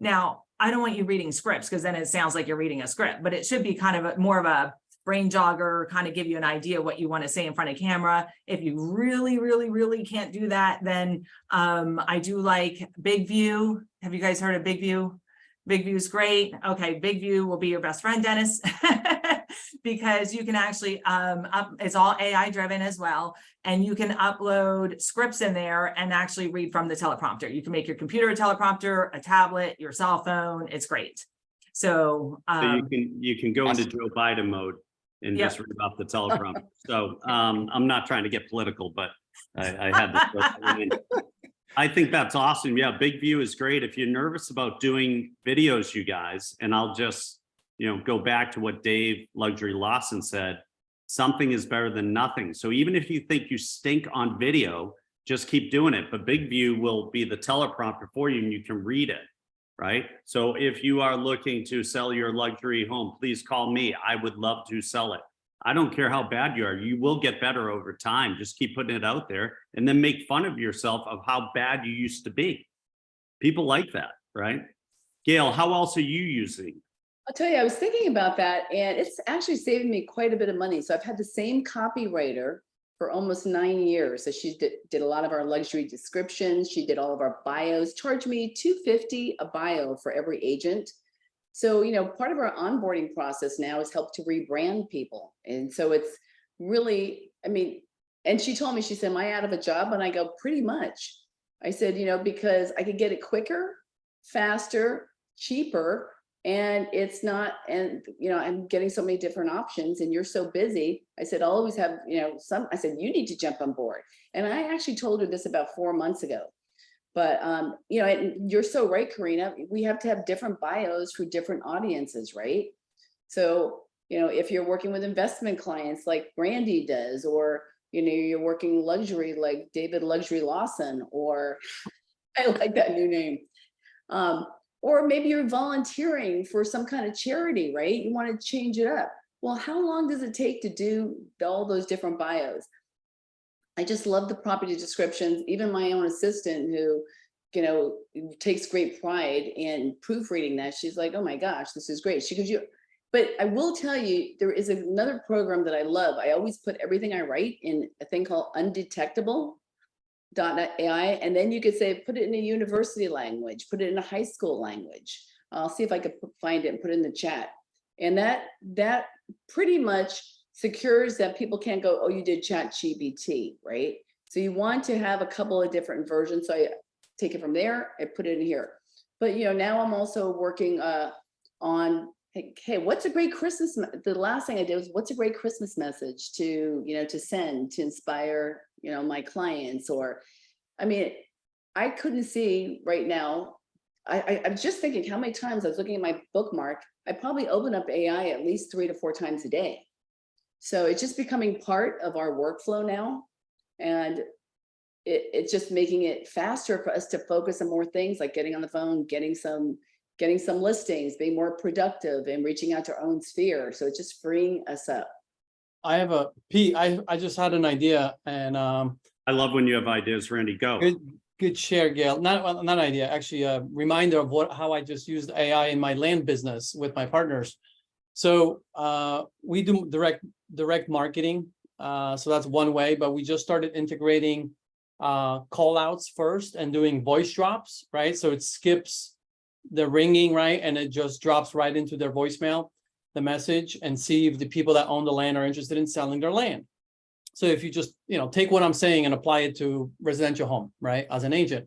Speaker 4: Now, I don't want you reading scripts because then it sounds like you're reading a script, but it should be kind of more of a brain jogger, kind of give you an idea what you want to say in front of camera. If you really, really, really can't do that, then I do like Big View. Have you guys heard of Big View? Big View is great. Okay, Big View will be your best friend, Dennis, because you can actually, it's all AI driven as well. And you can upload scripts in there and actually read from the teleprompter. You can make your computer a teleprompter, a tablet, your cell phone. It's great. So
Speaker 6: you can go into Joe Biden mode and just read off the teleprompter. So I'm not trying to get political, but I had this. I think that's awesome. Yeah, Big View is great. If you're nervous about doing videos, you guys, and I'll just, go back to what Dave Luxury Lawson said, something is better than nothing. So even if you think you stink on video, just keep doing it. But Big View will be the teleprompter for you and you can read it, right? So if you are looking to sell your luxury home, please call me. I would love to sell it. I don't care how bad you are. You will get better over time. Just keep putting it out there and then make fun of yourself of how bad you used to be. People like that, right? Gail, how else are you using?
Speaker 3: I'll tell you, I was thinking about that and it's actually saving me quite a bit of money. So I've had the same copywriter for almost 9 years. So she did a lot of our luxury descriptions. She did all of our bios, charged me $250 a bio for every agent. So, part of our onboarding process now is help to rebrand people. And so it's really, and she told me, she said, am I out of a job? And I go, pretty much. I said, because I could get it quicker, faster, cheaper, and it's not, and, I'm getting so many different options and you're so busy. I said, I'll always have, I said, you need to jump on board. And I actually told her this about 4 months ago. But, and you're so right, Corinna, we have to have different bios for different audiences, right? So, if you're working with investment clients like Brandy does, or, you're working luxury like David Luxury Lawson, or I like that new name. Or maybe you're volunteering for some kind of charity, right? You want to change it up. Well, how long does it take to do all those different bios? I just love the property descriptions. Even my own assistant who, you know, takes great pride in proofreading that. She's like, oh my gosh, this is great. She gives you, but I will tell you, there is another program that I love. I always put everything I write in a thing called undetectable.ai. And then you could say, put it in a university language, put it in a high school language. I'll see if I could find it and put it in the chat. And that pretty much secures that people can't go, oh, you did ChatGPT, right? So you want to have a couple of different versions. So I take it from there, I put it in here. But you know, now I'm also working on, hey, what's a great Christmas? The last thing I did was, what's a great Christmas message to, you know, to send to inspire, you know, my clients? Or, I mean, I couldn't see right now. I'm just thinking how many times I was looking at my bookmark. I probably open up AI at least 3 to 4 times a day. So it's just becoming part of our workflow now. And it's just making it faster for us to focus on more things like getting on the phone, getting some listings, being more productive and reaching out to our own sphere. So it's just freeing us up.
Speaker 5: I have a Pete, I just had an idea, and
Speaker 6: I love when you have ideas, Randy, go.
Speaker 5: good share, Gail. Not idea, actually a reminder of how I just used AI in my land business with my partners. So we do direct marketing. So that's one way, but we just started integrating call outs first and doing voice drops, right? So it skips the ringing, right? And it just drops right into their voicemail, the message, and see if the people that own the land are interested in selling their land. So if you just, you know, take what I'm saying and apply it to residential home, right, as an agent.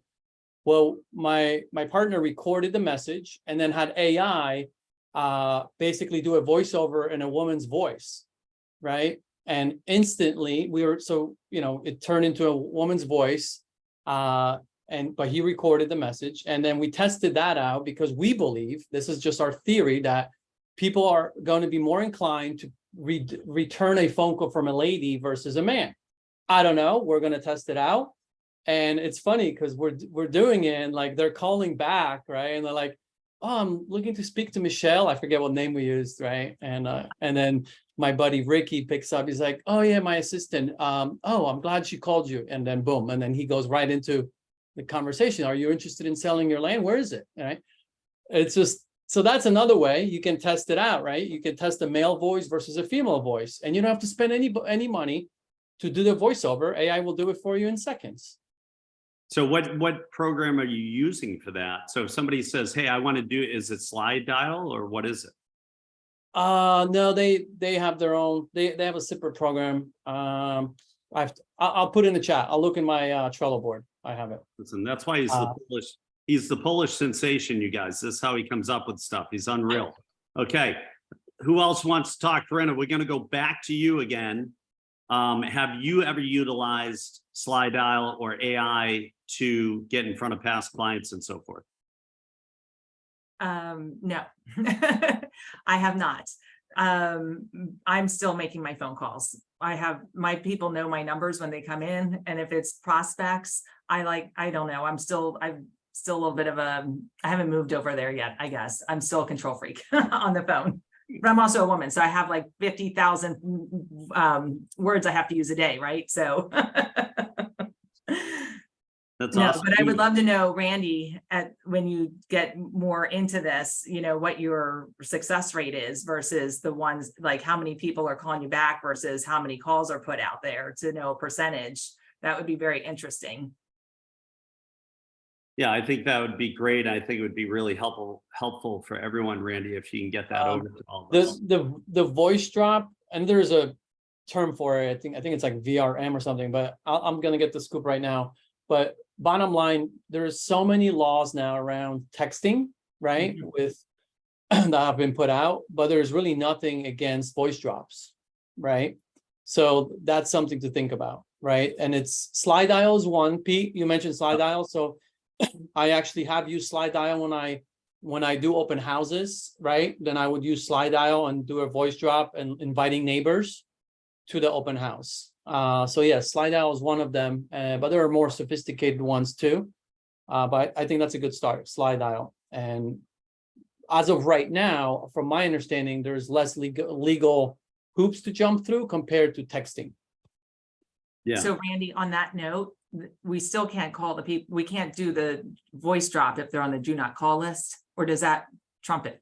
Speaker 5: Well, my partner recorded the message and then had AI basically do a voiceover in a woman's voice, right? And instantly it turned into a woman's voice, but he recorded the message, and then we tested that out because we believe, this is just our theory, that people are going to be more inclined to return a phone call from a lady versus a man. I don't know. We're going to test it out. And it's funny because we're doing it, and like they're calling back, right? And they're like, oh, I'm looking to speak to Michelle. I forget what name we used, right? And then my buddy Ricky picks up. He's like, oh yeah, my assistant. Oh, I'm glad she called you. And then boom, and then he goes right into the conversation. Are you interested in selling your land? Where is it? Right? It's just, so that's another way you can test it out, right? You can test a male voice versus a female voice, and you don't have to spend any money to do the voiceover. AI will do it for you in seconds.
Speaker 6: So what program are you using for that? So if somebody says, hey, I want to do, is it Slide Dial or what is it?
Speaker 5: No, they have their own, they have a separate program. I'll put in the chat. I'll look in my Trello board. I have it.
Speaker 6: Listen, that's why he's the Polish sensation, you guys. This is how he comes up with stuff. He's unreal. Okay. Who else wants to talk? Corinna, we're going to go back to you again. Have you ever utilized Slide Dial or AI to get in front of past clients and so forth?
Speaker 4: No, I have not. I'm still making my phone calls. My people know my numbers when they come in, and if it's prospects, I don't know. I'm still a little bit of I haven't moved over there yet, I guess. I'm still a control freak on the phone. But I'm also a woman, so I have like 50,000 words I have to use a day, right? So
Speaker 6: that's
Speaker 4: no,
Speaker 6: awesome.
Speaker 4: but I would love to know, Randy, when you get more into this, you know, what your success rate is versus the ones, like how many people are calling you back versus how many calls are put out there, to know a percentage. That would be very interesting.
Speaker 6: Yeah, I think that would be great. I think it would be really helpful for everyone, Randy, if you can get that over to all of us.
Speaker 5: The voice drop, and there's a term for it. I think it's like VRM or something, but I'm gonna get the scoop right now. But bottom line, there's so many laws now around texting, right? Mm-hmm. With that have been put out, but there's really nothing against voice drops, right? So that's something to think about, right? And it's Slide Dial is one. Pete, you mentioned Slide Dial, so I actually have used Slide Dial when I do open houses, right? Then I would use Slide Dial and do a voice drop and inviting neighbors to the open house. So yeah, Slide Dial is one of them, but there are more sophisticated ones too. But I think that's a good start, Slide Dial. And as of right now, from my understanding, there's less legal hoops to jump through compared to texting.
Speaker 6: Yeah.
Speaker 4: So Randy, on that note, we still can't call the people, we can't do the voice drop if they're on the do not call list, or does that trump it?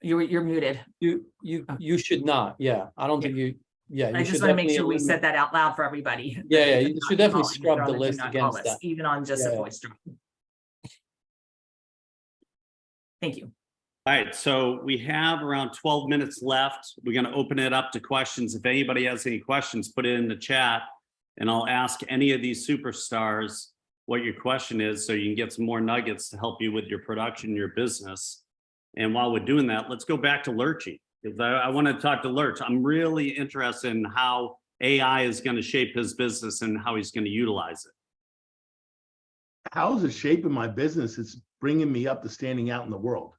Speaker 4: You're muted.
Speaker 5: You should not. Yeah, I don't think you. Yeah,
Speaker 4: I
Speaker 5: you
Speaker 4: just
Speaker 5: should
Speaker 4: want to make
Speaker 5: definitely
Speaker 4: sure we
Speaker 5: eliminate-
Speaker 4: said that out loud for everybody.
Speaker 5: Yeah, you should definitely
Speaker 4: Calling if they're
Speaker 5: scrub
Speaker 4: on
Speaker 5: the
Speaker 4: do
Speaker 5: list
Speaker 4: not call
Speaker 5: against
Speaker 4: list,
Speaker 5: that.
Speaker 4: even on just a
Speaker 5: Yeah.
Speaker 4: voice drop. Thank you.
Speaker 6: All right, so we have around 12 minutes left. We're going to open it up to questions. If anybody has any questions, put it in the chat, and I'll ask any of these superstars what your question is so you can get some more nuggets to help you with your production, your business. And while we're doing that, let's go back to Lurchy, because I want to talk to Lurch. I'm really interested in how AI is going to shape his business and how he's going to utilize it.
Speaker 8: How is it shaping my business? It's bringing me up to standing out in the world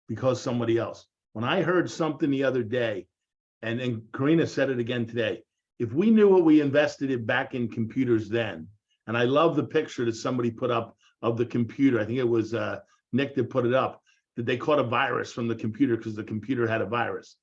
Speaker 8: because somebody else. When I heard something the other day, and Karina said it again today, if we knew what we invested in back in computers then, and I love the picture that somebody put up of the computer. I think it was Nick that put it up, that they caught a virus from the computer because the computer had a virus.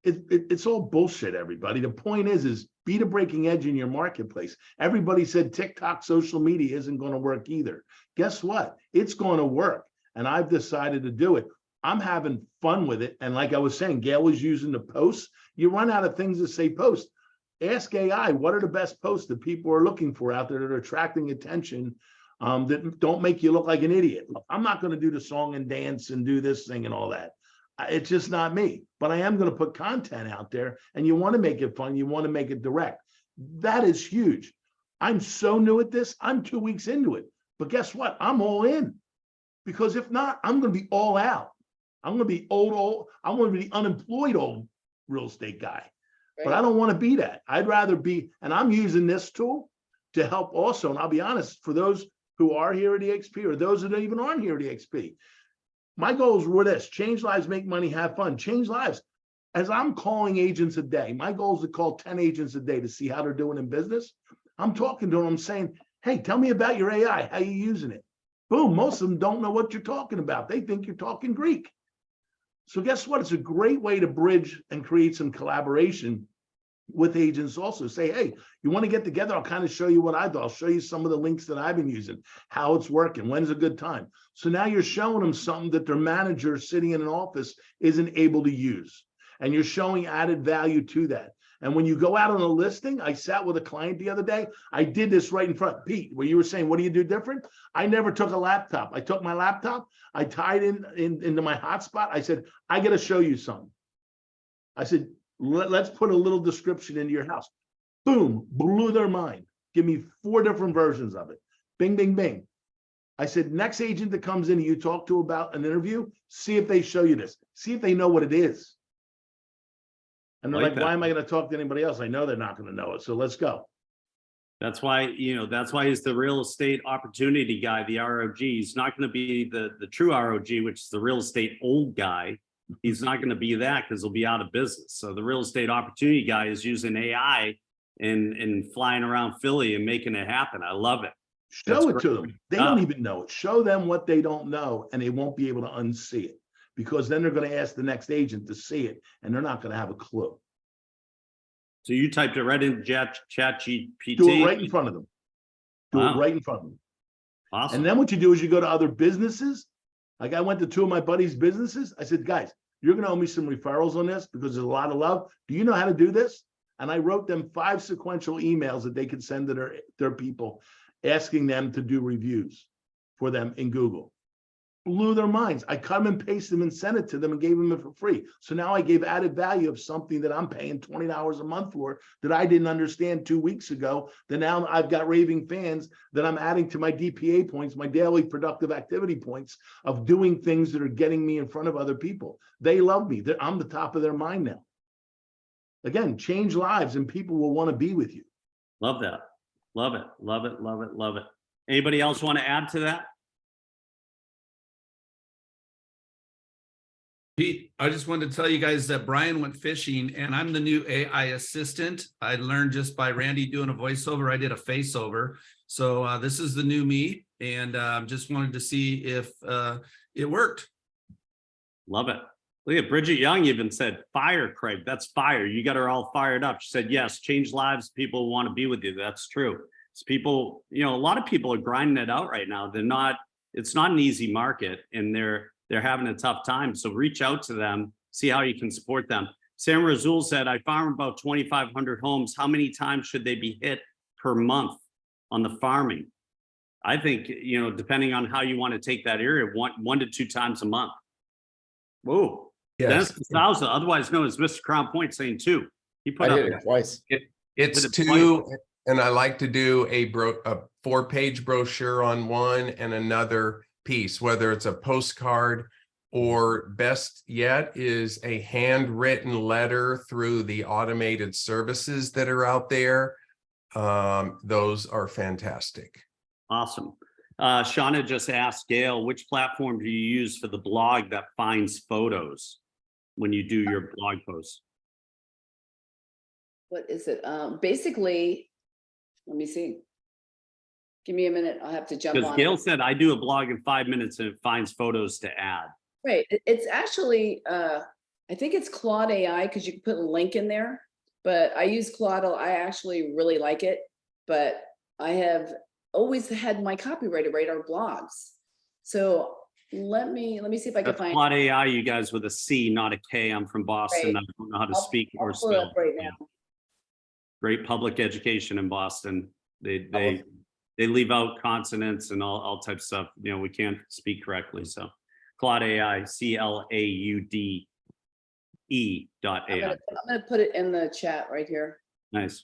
Speaker 8: It's all bullshit, everybody. The point is be the breaking edge in your marketplace. Everybody said TikTok, social media isn't going to work either. Guess what? It's going to work. And I've decided to do it. I'm having fun with it. And like I was saying, Gail was using the posts. You run out of things to say post. Ask AI, what are the best posts that people are looking for out there that are attracting attention, that don't make you look like an idiot? I'm not going to do the song and dance and do this thing and all that. It's just not me, but I am going to put content out there, and you want to make it fun. You want to make it direct. That is huge. I'm so new at this. I'm 2 weeks into it, but guess what? I'm all in, because if not, I'm going to be all out. I'm going to be old. I'm going to be the unemployed old real estate guy, but I don't want to be that. I'd rather be, and I'm using this tool to help also. And I'll be honest, for those who are here at EXP or those that even aren't here at EXP, my goals were this: change lives, make money, have fun, change lives. As I'm calling agents a day, my goal is to call 10 agents a day to see how they're doing in business. I'm talking to them, I'm saying, hey, tell me about your AI. How you using it? Boom, most of them don't know what you're talking about. They think you're talking Greek. So guess what? It's a great way to bridge and create some collaboration with agents also. Say, hey, you want to get together? I'll kind of show you what I do. I'll show you some of the links that I've been using, how it's working, when's a good time. So now you're showing them something that their manager sitting in an office isn't able to use. And you're showing added value to that. And when you go out on a listing, I sat with a client the other day. I did this right in front. Pete, where you were saying, what do you do different? I never took a laptop. I took my laptop. I tied into my hotspot. I said, I got to show you something. I said, let's put a little description into your house. Boom, blew their mind. Give me 4 different versions of it. Bing, bing, bing. I said, next agent that comes in and you talk to about an interview, see if they show you this. See if they know what it is. And they're like, why am I going to talk to anybody else? I know they're not going to know it. So let's go.
Speaker 6: That's why, that's why he's the real estate opportunity guy, the ROG. He's not going to be the true ROG, which is the real estate old guy. He's not going to be that because he'll be out of business. So the real estate opportunity guy is using AI and flying around Philly and making it happen. I love it.
Speaker 8: Show it to them. They don't even know it. Show them what they don't know, and they won't be able to unsee it, because then they're going to ask the next agent to see it, and they're not going to have a clue.
Speaker 6: So you typed it right in Chat GPT.
Speaker 8: Do it right in front of them. Do it right in front of them.
Speaker 6: Awesome.
Speaker 8: And then what you do is you go to other businesses. Like I went to 2 of my buddies' businesses. I said, guys, you're going to owe me some referrals on this because there's a lot of love. Do you know how to do this? And I wrote them 5 sequential emails that they could send to their people, asking them to do reviews for them in Google. Blew their minds. I cut them and pasted them and sent it to them and gave them it for free. So now I gave added value of something that I'm paying $20 a month for that I didn't understand 2 weeks ago, that now I've got raving fans that I'm adding to my DPA points, my daily productive activity points of doing things that are getting me in front of other people. They love me. I'm the top of their mind now. Again, change lives and people will want to be with you.
Speaker 6: Love that. Love it. Love it. Love it. Love it. Anybody else want to add to that?
Speaker 10: Pete, I just wanted to tell you guys that Brian went fishing and I'm the new AI assistant. I learned just by Randy doing a voiceover. I did a face over. So this is the new me, and just wanted to see if it worked.
Speaker 6: Love it. Look at Bridget Young even said, fire, Craig. That's fire. You got her all fired up. She said, yes, change lives. People want to be with you. That's true. It's people, you know, a lot of people are grinding it out right now. It's not an easy market, and they're having a tough time. So reach out to them, see how you can support them. Sam Razul said, I farm about 2,500 homes. How many times should they be hit per month on the farming? I think, you know, depending on how you want to take that area, one to 2 times a month. Whoa.
Speaker 2: Yes.
Speaker 6: Dennis Sousa, otherwise known as Mr. Crown Point, saying 2. He put
Speaker 12: I
Speaker 6: up
Speaker 12: did it twice.
Speaker 2: It's
Speaker 6: But it's
Speaker 2: 2, and I like to do a 4-page brochure on one and another piece, whether it's a postcard or best yet is a handwritten letter through the automated services that are out there. Those are fantastic.
Speaker 6: awesome. Shauna just asked Gail, which platform do you use for the blog that finds photos when you do your blog posts?
Speaker 3: What is it? Basically, let me see. Give me a minute. I'll have to jump
Speaker 6: Because
Speaker 3: on.
Speaker 6: Gail said, I do a blog in 5 minutes and it finds photos to add.
Speaker 3: Right. It's actually, I think it's Claude AI because you can put a link in there, but I use Claude. I actually really like it, but I have always had my copywriter write our blogs. So let me see if I can
Speaker 6: That's
Speaker 3: find.
Speaker 6: Plot AI, you guys, with a C, not a K. I'm from Boston.
Speaker 3: Right.
Speaker 6: I don't know how to
Speaker 3: I'll-
Speaker 6: speak
Speaker 3: I'll
Speaker 6: or
Speaker 3: pull it
Speaker 6: spell.
Speaker 3: up right now.
Speaker 6: Great public education in Boston. They leave out consonants and all types of stuff. You know, we can't speak correctly. So Claude AI, CLAUDE .ai.
Speaker 3: I'm gonna put it in the chat right here.
Speaker 6: Nice.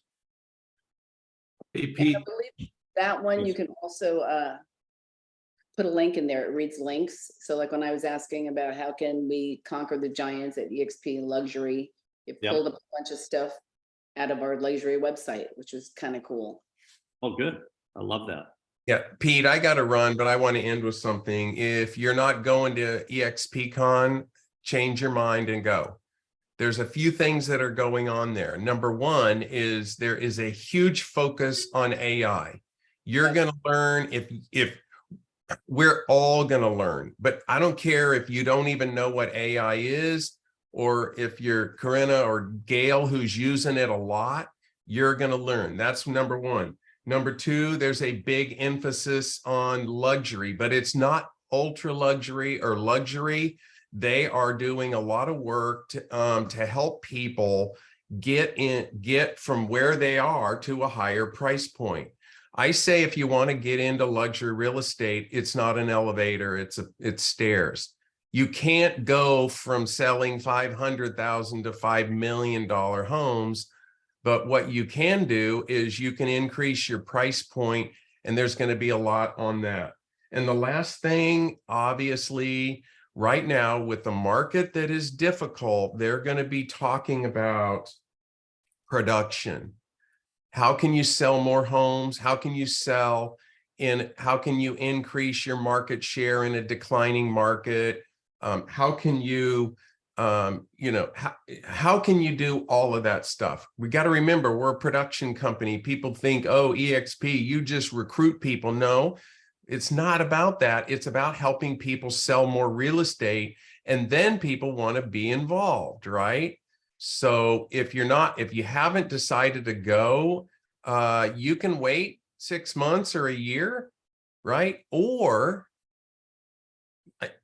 Speaker 10: Hey,
Speaker 3: And
Speaker 10: Pete.
Speaker 3: I believe that one you can also put a link in there. It reads links. So like when I was asking about how can we conquer the giants at EXP Luxury, it
Speaker 6: Yep.
Speaker 3: pulled up a bunch of stuff out of our luxury website, which was kind of cool.
Speaker 6: Oh, good. I love that.
Speaker 2: Yeah, Pete, I got to run, but I want to end with something. If you're not going to EXPCon, change your mind and go. There's a few things that are going on there. Number one is there is a huge focus on AI. You're going to learn if we're all going to learn, but I don't care if you don't even know what AI is, or if you're Corinna or Gail who's using it a lot, you're going to learn. That's number one. Number two, there's a big emphasis on luxury, but it's not ultra luxury or luxury. They are doing a lot of work to help people get from where they are to a higher price point. I say if you want to get into luxury real estate, it's not an elevator, it's stairs. You can't go from selling $500,000 to $5 million homes. But what you can do is you can increase your price point, and there's going to be a lot on that. And the last thing, obviously, right now with the market that is difficult, they're going to be talking about production. How can you sell more homes? How can you sell how can you increase your market share in a declining market? How can you how can you do all of that stuff? We got to remember, we're a production company. People think, oh, EXP, you just recruit people. No, it's not about that. It's about helping people sell more real estate, and then people want to be involved, right? So if you haven't decided to go, you can wait 6 months or a year, right? Or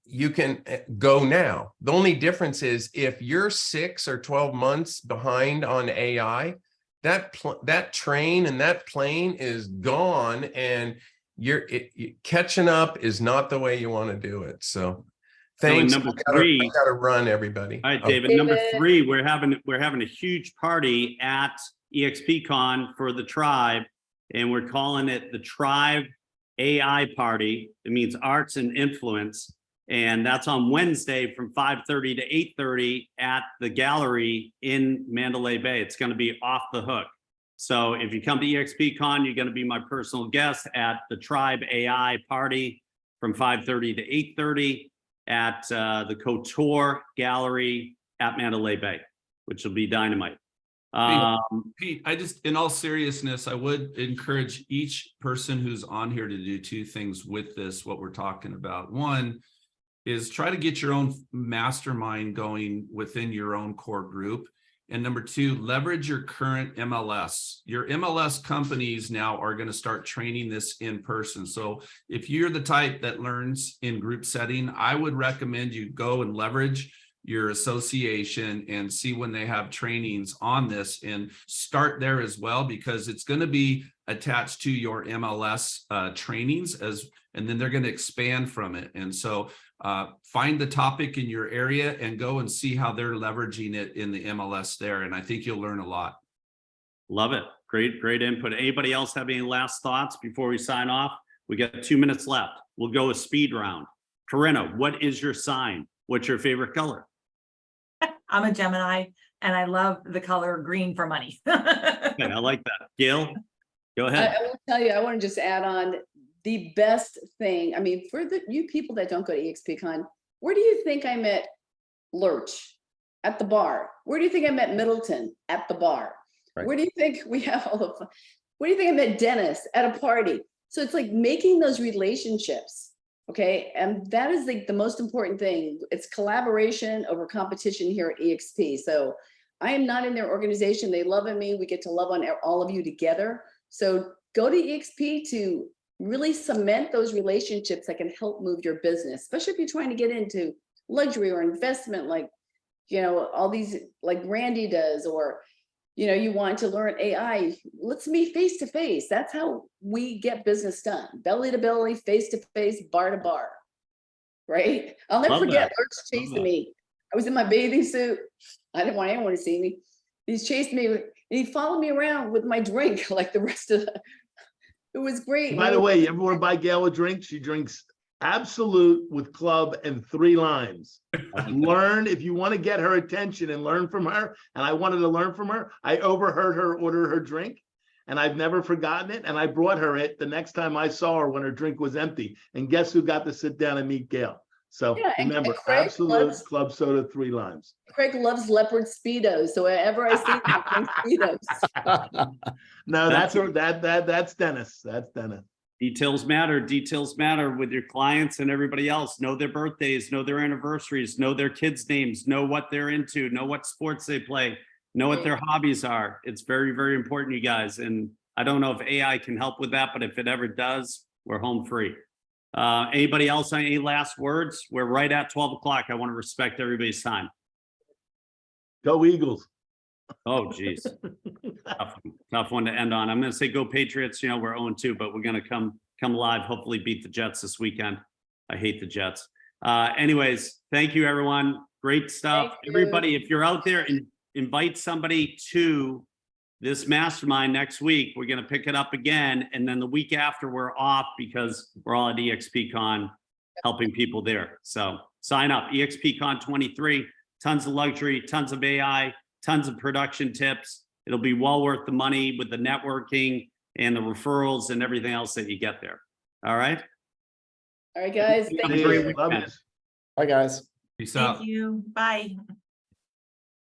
Speaker 2: you can go now. The only difference is if you're 6 or 12 months behind on AI, that train and that plane is gone, and catching up is not the way you want to do it. So thanks.
Speaker 6: Number 3,
Speaker 2: I gotta run, everybody.
Speaker 6: all right, David. Number 3, we're having a huge party at EXPCon for the tribe, and we're calling it the Tribe AI Party. It means arts and influence. And that's on Wednesday from 5:30 to 8:30 at the gallery in Mandalay Bay. It's going to be off the hook. So if you come to EXPCon, you're going to be my personal guest at the Tribe AI Party from 5:30 to 8:30 at the Couture Gallery at Mandalay Bay, which will be dynamite.
Speaker 10: Pete, I just, in all seriousness, I would encourage each person who's on here to do two things with this, what we're talking about. One is try to get your own mastermind going within your own core group. And number two, leverage your current MLS. Your MLS companies now are going to start training this in person. So if you're the type that learns in group setting, I would recommend you go and leverage your association and see when they have trainings on this and start there as well, because it's going to be attached to your MLS trainings and then they're going to expand from it. And so find the topic in your area and go and see how they're leveraging it in the MLS there. And I think you'll learn a lot.
Speaker 6: Love it. Great input. Anybody else have any last thoughts before we sign off? We got 2 minutes left. We'll go a speed round. Corinna, what is your sign? What's your favorite color?
Speaker 4: I'm a Gemini and I love the color green for money.
Speaker 6: Okay, I like that. Gail, go ahead.
Speaker 3: I will tell you, I want to just add on the best thing. I mean, for you people that don't go to EXPCon, where do you think I met Lurch? At the bar. Where do you think I met Middleton? At the bar.
Speaker 12: Right.
Speaker 3: Where do you think we have all the fun? Where do you think I met Dennis? At a party. So it's like making those relationships. Okay. And that is like the most important thing. It's collaboration over competition here at EXP. So I am not in their organization. They love me. We get to love on all of you together. So go to EXP to really cement those relationships that can help move your business, especially if you're trying to get into luxury or investment, like, you know, all these like Randy does, or, you know, you want to learn AI, let's meet face to face. That's how we get business done. Belly to belly, face to face, bar to bar. Right? I'll never forget Lurch chasing me. I was in my bathing suit. I didn't want anyone to see me. He's chasing me and he followed me around with my drink like the rest of the, it was great.
Speaker 8: By the way, you ever want to buy Gail a drink? She drinks Absolute with Club and 3 limes. Learn, if you want to get her attention and learn from her, and I wanted to learn from her, I overheard her order her drink and I've never forgotten it. And I brought her it the next time I saw her when her drink was empty. And guess who got to sit down and meet Gail? So
Speaker 3: Yeah, and
Speaker 8: remember,
Speaker 3: Craig
Speaker 8: Absolute
Speaker 3: loves-
Speaker 8: Club Soda, 3 limes.
Speaker 3: Craig loves leopard Speedos. So whenever I see him, I drink Speedos.
Speaker 8: No, that's Dennis. That's Dennis.
Speaker 6: Details matter. Details matter with your clients and everybody else. Know their birthdays, know their anniversaries, know their kids' names, know what they're into, know what sports they play, know what their hobbies are. It's very, very important, you guys. And I don't know if AI can help with that, but if it ever does, we're home free. Anybody else on any last words? We're right at 12 o'clock. I want to respect everybody's time.
Speaker 8: Go Eagles.
Speaker 6: Oh, geez. Tough one to end on. I'm going to say go Patriots. You know, we're 0-2, but we're going to come live, hopefully beat the Jets this weekend. I hate the Jets. Anyways, thank you, everyone. Great stuff. Everybody, if you're out there, invite somebody to this mastermind next week. We're going to pick it up again. And then the week after, we're off because we're all at EXPCon helping people there. So sign up, EXPCon 23, tons of luxury, tons of AI, tons of production tips. It'll be well worth the money with the networking and the referrals and everything else that you get there. All right.
Speaker 3: All right, guys. Thank you.
Speaker 8: Love you.
Speaker 12: Bye, guys.
Speaker 10: Peace out.
Speaker 4: Thank you. Bye.